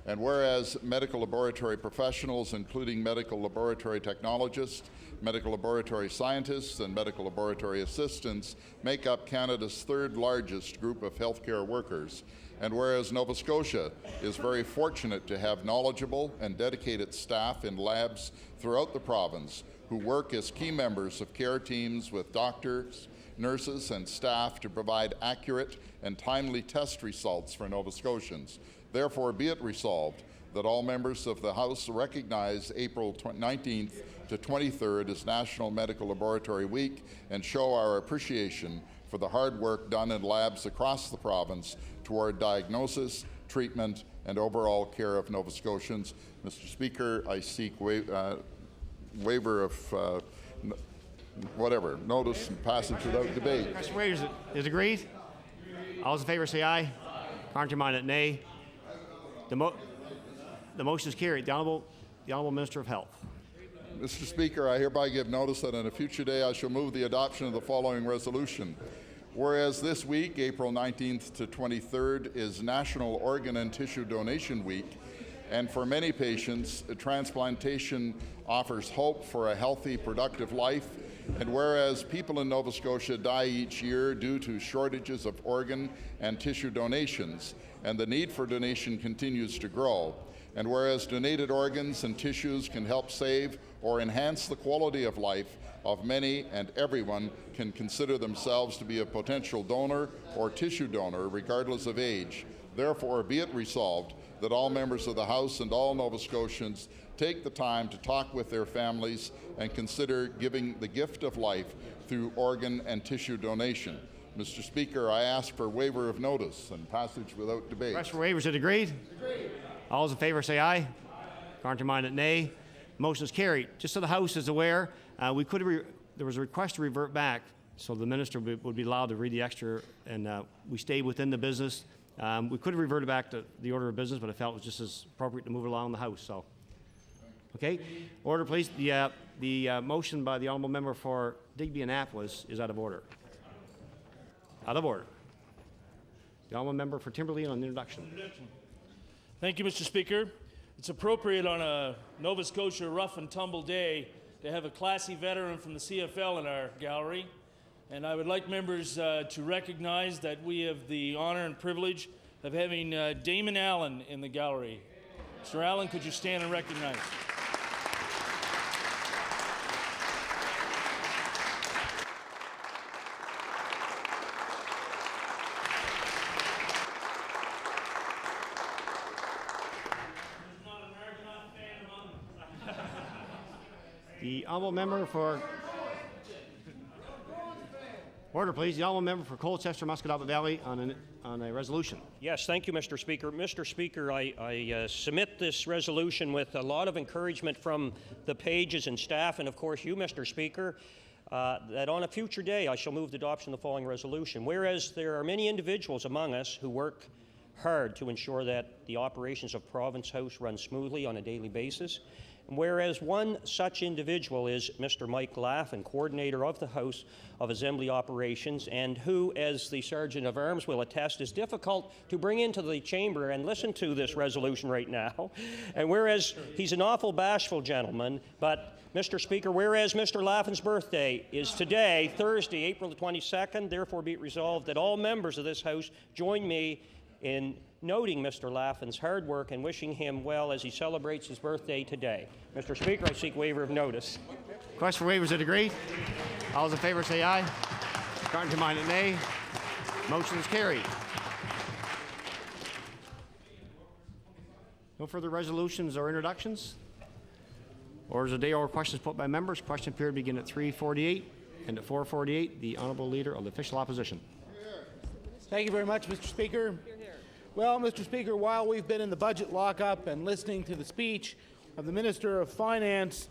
And whereas medical laboratory professionals, including medical laboratory technologists, medical laboratory scientists, and medical laboratory assistants, make up Canada's third largest group of healthcare workers. And whereas Nova Scotia is very fortunate to have knowledgeable and dedicated staff in labs throughout the province who work as key members of care teams with doctors, nurses, and staff to provide accurate and timely test results for Nova Scotians. Therefore, be it resolved that all members of the House recognize April 19th to 23rd as National Medical Laboratory Week and show our appreciation for the hard work done in labs across the province toward diagnosis, treatment, and overall care of Nova Scotians. Mr. Speaker, I seek waiver of notice and passage without debate. Request for waiver is agreed. All those in favor say aye. Contrary-minded, nay. The motion is carried. The Honourable Minister of Health. Mr. Speaker, I hereby give notice that on a future day I shall move the adoption of the following resolution. Whereas this week, April 19th to 23rd, is National Organ and Tissue Donation Week, and for many patients, transplantation offers hope for a healthy, productive life. And whereas people in Nova Scotia die each year due to shortages of organ and tissue donations, and the need for donation continues to grow. And whereas donated organs and tissues can help save or enhance the quality of life of many, and everyone can consider themselves to be a potential donor or tissue donor regardless of age. Therefore, be it resolved that all members of the House and all Nova Scotians take the time to talk with their families and consider giving the gift of life through organ and tissue donation. Mr. Speaker, I ask for waiver of notice and passage without debate. Request for waiver, is it agreed? Agreed. All those in favor say aye. Contrary-minded, nay. Motion is carried. Just so the House is aware, there was a request to revert back, so the minister would be allowed to read the extra, and we stayed within the business. We could have reverted back to the order of business, but I felt it was just as appropriate to move it along the House. So, okay, order, please. The motion by the honourable member for Digby Annapolis is out of order. Out of order. The honourable member for Timberlea on the introduction. Thank you, Mr. Speaker. It's appropriate on a Nova Scotia rough and tumble day to have a classy veteran from the CFL in our gallery. And I would like members to recognize that we have the honor and privilege of having Damon Allen in the gallery. Mr. Allen, could you stand and recognize? The honourable member for order, please. The honourable member for Colchester, Muscatawba Valley on a resolution. Yes, thank you, Mr. Speaker. Mr. Speaker, I submit this resolution with a lot of encouragement from the pages and staff, and of course you, Mr. Speaker, that on a future day I shall move the adoption of the following resolution. Whereas there are many individuals among us who work hard to ensure that the operations of Province House run smoothly on a daily basis. And whereas one such individual is Mr. Mike Laffin, coordinator of the House of Assembly Operations, and who, as the Sergeant of Arms will attest, is difficult to bring into the chamber and listen to this resolution right now. And whereas he's an awful bashful gentleman, but Mr. Speaker, whereas Mr. Laffin's birthday is today, Thursday, April the 22nd, therefore be it resolved that all members of this House join me in noting Mr. Laffin's hard work and wishing him well as he celebrates his birthday today. Mr. Speaker, I seek waiver of notice. Request for waivers, is it agreed? All those in favor say aye. Contrary-minded, nay. Motion is carried. No further resolutions or introductions. Orders of the day or questions put by members. Question period begin at 3:48, and at 4:48, the Honourable Leader of the Official Opposition. Thank you very much, Mr. Speaker. Well, Mr. Speaker, while we've been in the budget lockup and listening to the speech, of the Minister of Finance,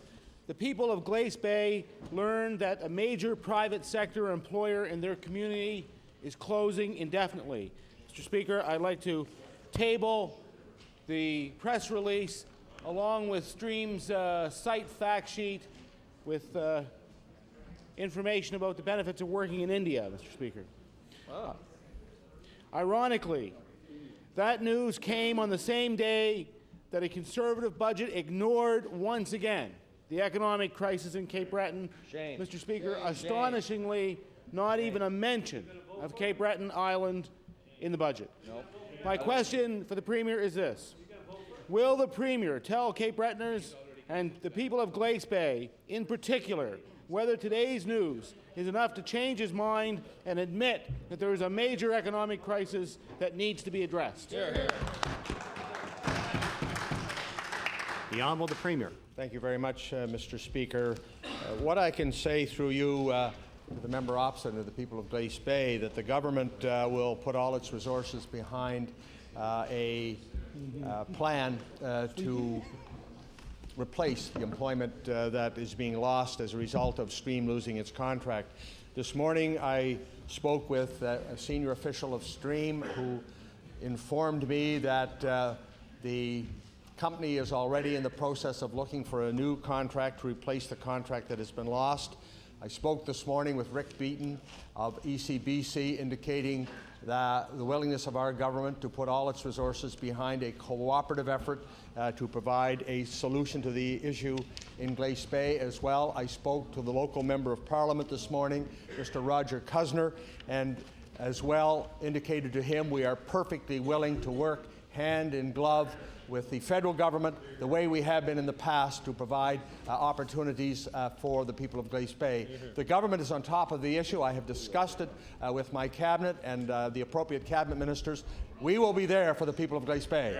the people of Glace Bay learned that a major private sector employer in their community is closing indefinitely. Mr. Speaker, I'd like to table the press release along with Stream's site fact sheet with information about the benefits of working in India, Mr. Speaker. Ironically, that news came on the same day that a Conservative budget ignored once again the economic crisis in Cape Breton. Shame. Mr. Speaker, astonishingly, not even a mention of Cape Breton Island in the budget. Nope. My question for the Premier is this. Will the Premier tell Cape Bretoners and the people of Glace Bay, in particular, whether today's news is enough to change his mind and admit that there is a major economic crisis that needs to be addressed? The Honourable the Premier. Thank you very much, Mr. Speaker. What I can say through you, the member opposite and the people of Glace Bay, that the government will put all its resources behind a plan to replace the employment that is being lost as a result of Stream losing its contract. This morning I spoke with a senior official of Stream who informed me that the company is already in the process of looking for a new contract to replace the contract that has been lost. I spoke this morning with Rick Beaton of ECBC, indicating the willingness of our government to put all its resources behind a cooperative effort to provide a solution to the issue in Glace Bay as well. I spoke to the local member of Parliament this morning, Mr. Roger Cuzner, and as well indicated to him we are perfectly willing to work hand in glove with the federal government, the way we have been in the past, to provide opportunities for the people of Glace Bay. The government is on top of the issue. I have discussed it with my cabinet and the appropriate cabinet ministers. We will be there for the people of Glace Bay.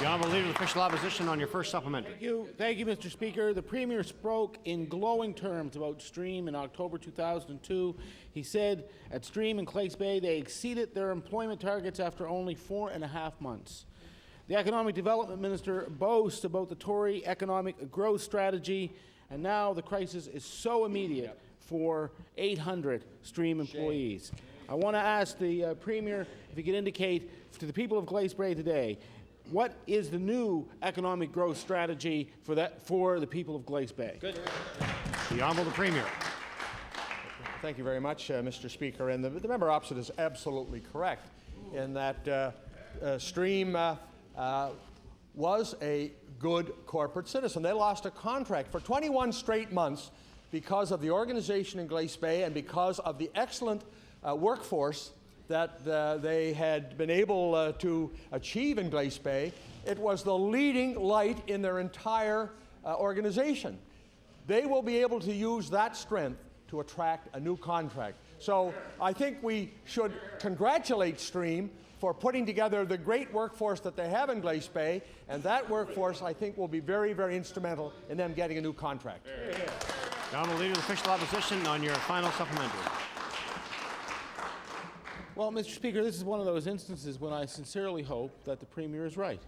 The Honourable Leader of the Official Opposition on your first supplementary. Thank you, Mr. Speaker. The Premier spoke in glowing terms about Stream in October 2002. He said at Stream in Glace Bay they exceeded their employment targets after only 4.5 months. The Economic Development Minister boasts about the Tory economic growth strategy, and now the crisis is so immediate for 800 Stream employees. I want to ask the Premier if he could indicate to the people of Glace Bay today, what is the new economic growth strategy for the people of Glace Bay? Good. The Honourable the Premier. Thank you very much, Mr. Speaker. And the member opposite is absolutely correct in that Stream was a good corporate citizen. They lost a contract for 21 straight months because of the organization in Glace Bay and because of the excellent workforce that they had been able to achieve in Glace Bay. It was the leading light in their entire organization. They will be able to use that strength to attract a new contract. So I think we should congratulate Stream for putting together the great workforce that they have in Glace Bay, and that workforce I think will be very, very instrumental in them getting a new contract. The Honourable Leader of the Official Opposition on your final supplementary. Well, Mr. Speaker, this is one of those instances when I sincerely hope that the Premier is right.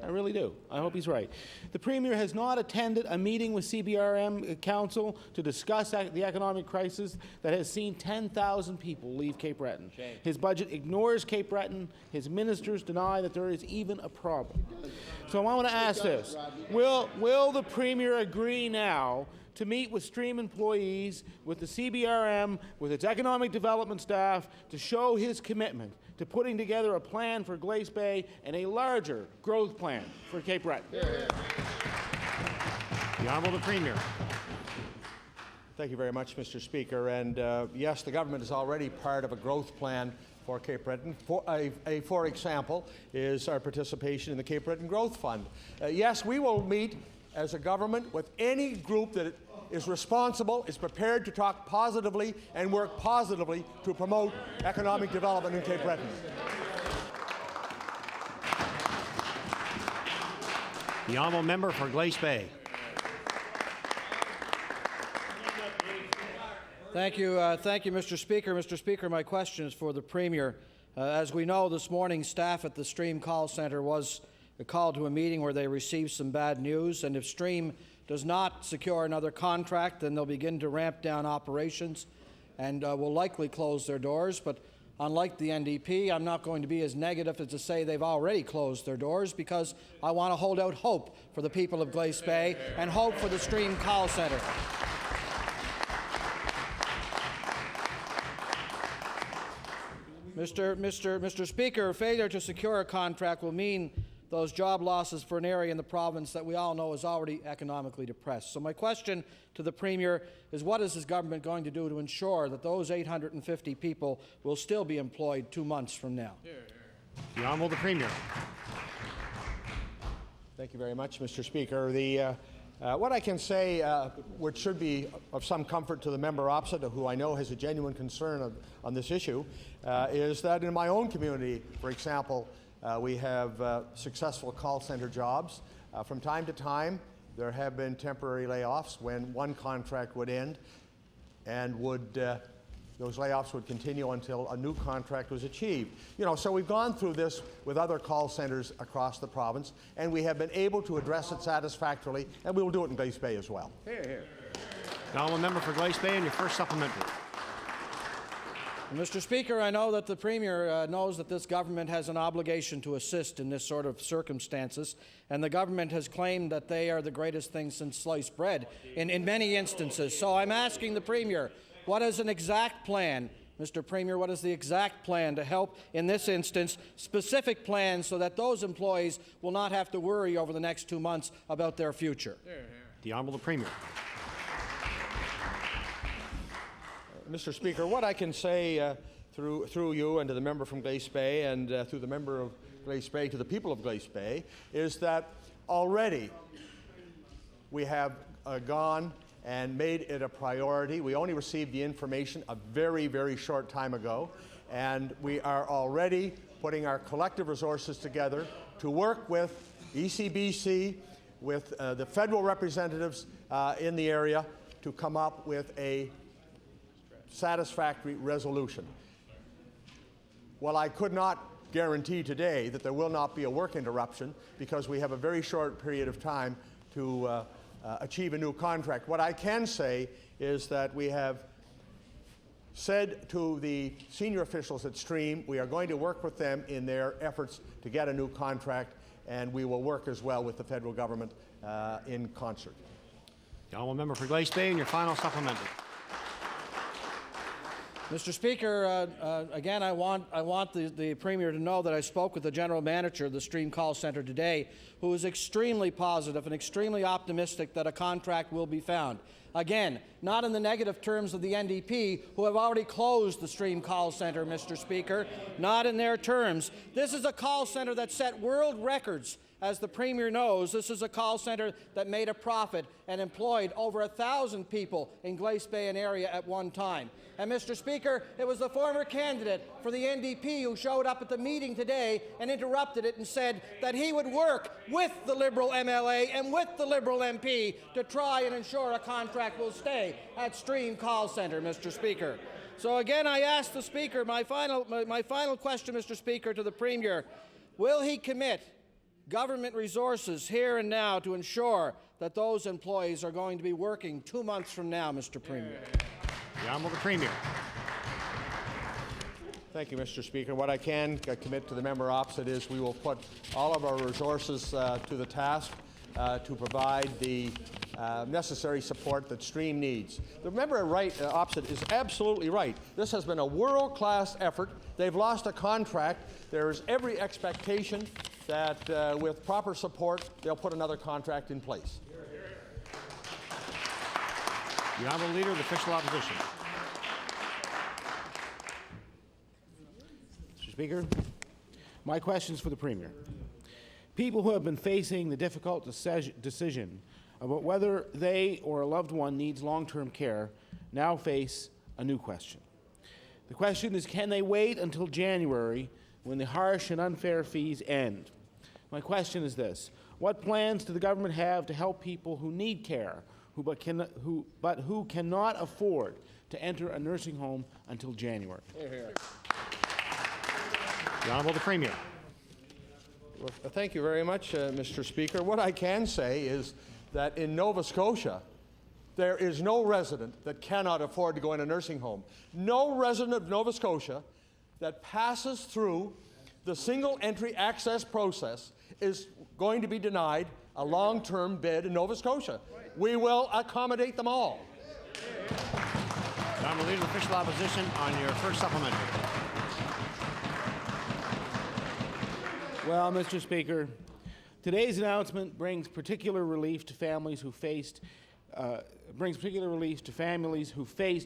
I really do. I hope he's right. The Premier has not attended a meeting with CBRM Council to discuss the economic crisis that has seen 10,000 people leave Cape Breton. Shame. His budget ignores Cape Breton. His ministers deny that there is even a problem. So I want to ask this. Will the Premier agree now to meet with Stream employees, with the CBRM, with its economic development staff, to show his commitment to putting together a plan for Glace Bay and a larger growth plan for Cape Breton? The Honourable the Premier. Thank you very much, Mr. Speaker. And yes, the government is already part of a growth plan for Cape Breton. For example, is our participation in the Cape Breton Growth Fund. Yes, we will meet as a government with any group that is responsible, is prepared to talk positively and work positively to promote economic development in Cape Breton. The Honourable Member for Glace Bay. Thank you, Mr. Speaker. Mr. Speaker, my question is for the Premier. As we know, this morning staff at the Stream call centre was called to a meeting where they received some bad news, and if Stream does not secure another contract, then they'll begin to ramp down operations and will likely close their doors. But unlike the NDP, I'm not going to be as negative as to say they've already closed their doors, because I want to hold out hope for the people of Glace Bay and hope for the Stream call centre. Mr. Speaker, failure to secure a contract will mean those job losses for an area in the province that we all know is already economically depressed. So my question to the Premier is, what is his government going to do to ensure that those 850 people will still be employed 2 months from now? The Honourable the Premier. Thank you very much, Mr. Speaker. What I can say, which should be of some comfort to the member opposite, who I know has a genuine concern on this issue, is that in my own community, for example, we have successful call center jobs. From time to time, there have been temporary layoffs when one contract would end, and those layoffs would continue until a new contract was achieved. So we've gone through this with other call centers across the province, and we have been able to address it satisfactorily, and we will do it in Glace Bay as well. Hear, hear. The Honourable member for Glace Bay, and your first supplementary. Mr. Speaker, I know that the Premier knows that this government has an obligation to assist in this sort of circumstances, and the government has claimed that they are the greatest thing since sliced bread in many instances. So I'm asking the Premier, what is an exact plan, Mr. Premier, what is the exact plan to help in this instance, specific plans so that those employees will not have to worry over the next 2 months about their future? The Honourable Premier. Mr. Speaker, what I can say through you and to the member from Glace Bay and through the member of Glace Bay to the people of Glace Bay is that already we have gone and made it a priority. We only received the information a very, very short time ago, and we are already putting our collective resources together to work with ECBC, with the federal representatives in the area to come up with a satisfactory resolution. While I could not guarantee today that there will not be a work interruption because we have a very short period of time to achieve a new contract, what I can say is that we have said to the senior officials at Stream we are going to work with them in their efforts to get a new contract, and we will work as well with the federal government in concert. The Honourable member for Glace Bay, and your final supplementary. Mr. Speaker, again, I want the Premier to know that I spoke with the General Manager of the Stream Call Centre today, who is extremely positive and extremely optimistic that a contract will be found. Again, not in the negative terms of the NDP, who have already closed the Stream Call Centre, Mr. Speaker, not in their terms. This is a call centre that set world records. As the Premier knows, this is a call centre that made a profit and employed over 1,000 people in Glace Bay and area at one time. And, Mr. Speaker, it was the former candidate for the NDP who showed up at the meeting today and interrupted it and said that he would work with the Liberal MLA and with the Liberal MP to try and ensure a contract will stay at Stream Call Centre, Mr. Speaker. So again, I ask the Speaker, my final question, Mr. Speaker, to the Premier, will he commit government resources here and now to ensure that those employees are going to be working 2 months from now, Mr. Premier? The Honourable Premier. Thank you, Mr. Speaker. What I can commit to the member opposite is we will put all of our resources to the task to provide the necessary support that Stream needs. The member opposite is absolutely right. This has been a world-class effort. They've lost a contract. There is every expectation that with proper support, they'll put another contract in place. The Honourable Leader of the Official Opposition. Mr. Speaker, my question is for the Premier. People who have been facing the difficult decision about whether they or a loved one needs long-term care now face a new question. The question is, can they wait until January when the harsh and unfair fees end? My question is this: what plans do the government have to help people who need care, but who cannot afford to enter a nursing home until January? The Honourable the Premier. Well, thank you very much, Mr. Speaker. What I can say is that in Nova Scotia, there is no resident that cannot afford to go in a nursing home. No resident of Nova Scotia that passes through the single entry access process is going to be denied a long-term bed in Nova Scotia. We will accommodate them all. The Honourable Leader of Official Opposition on your first supplementary. Well, Mr. Speaker, today's announcement brings particular relief to families who faced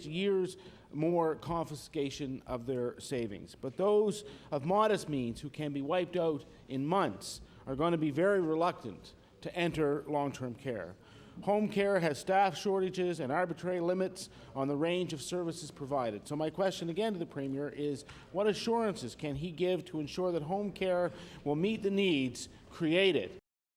years more confiscation of their savings. But those of modest means who can be wiped out in months are going to be very reluctant to enter long-term care. Home care has staff shortages and arbitrary limits on the range of services provided. So my question again to the Premier is, what assurances can he give to ensure that home care will meet the needs created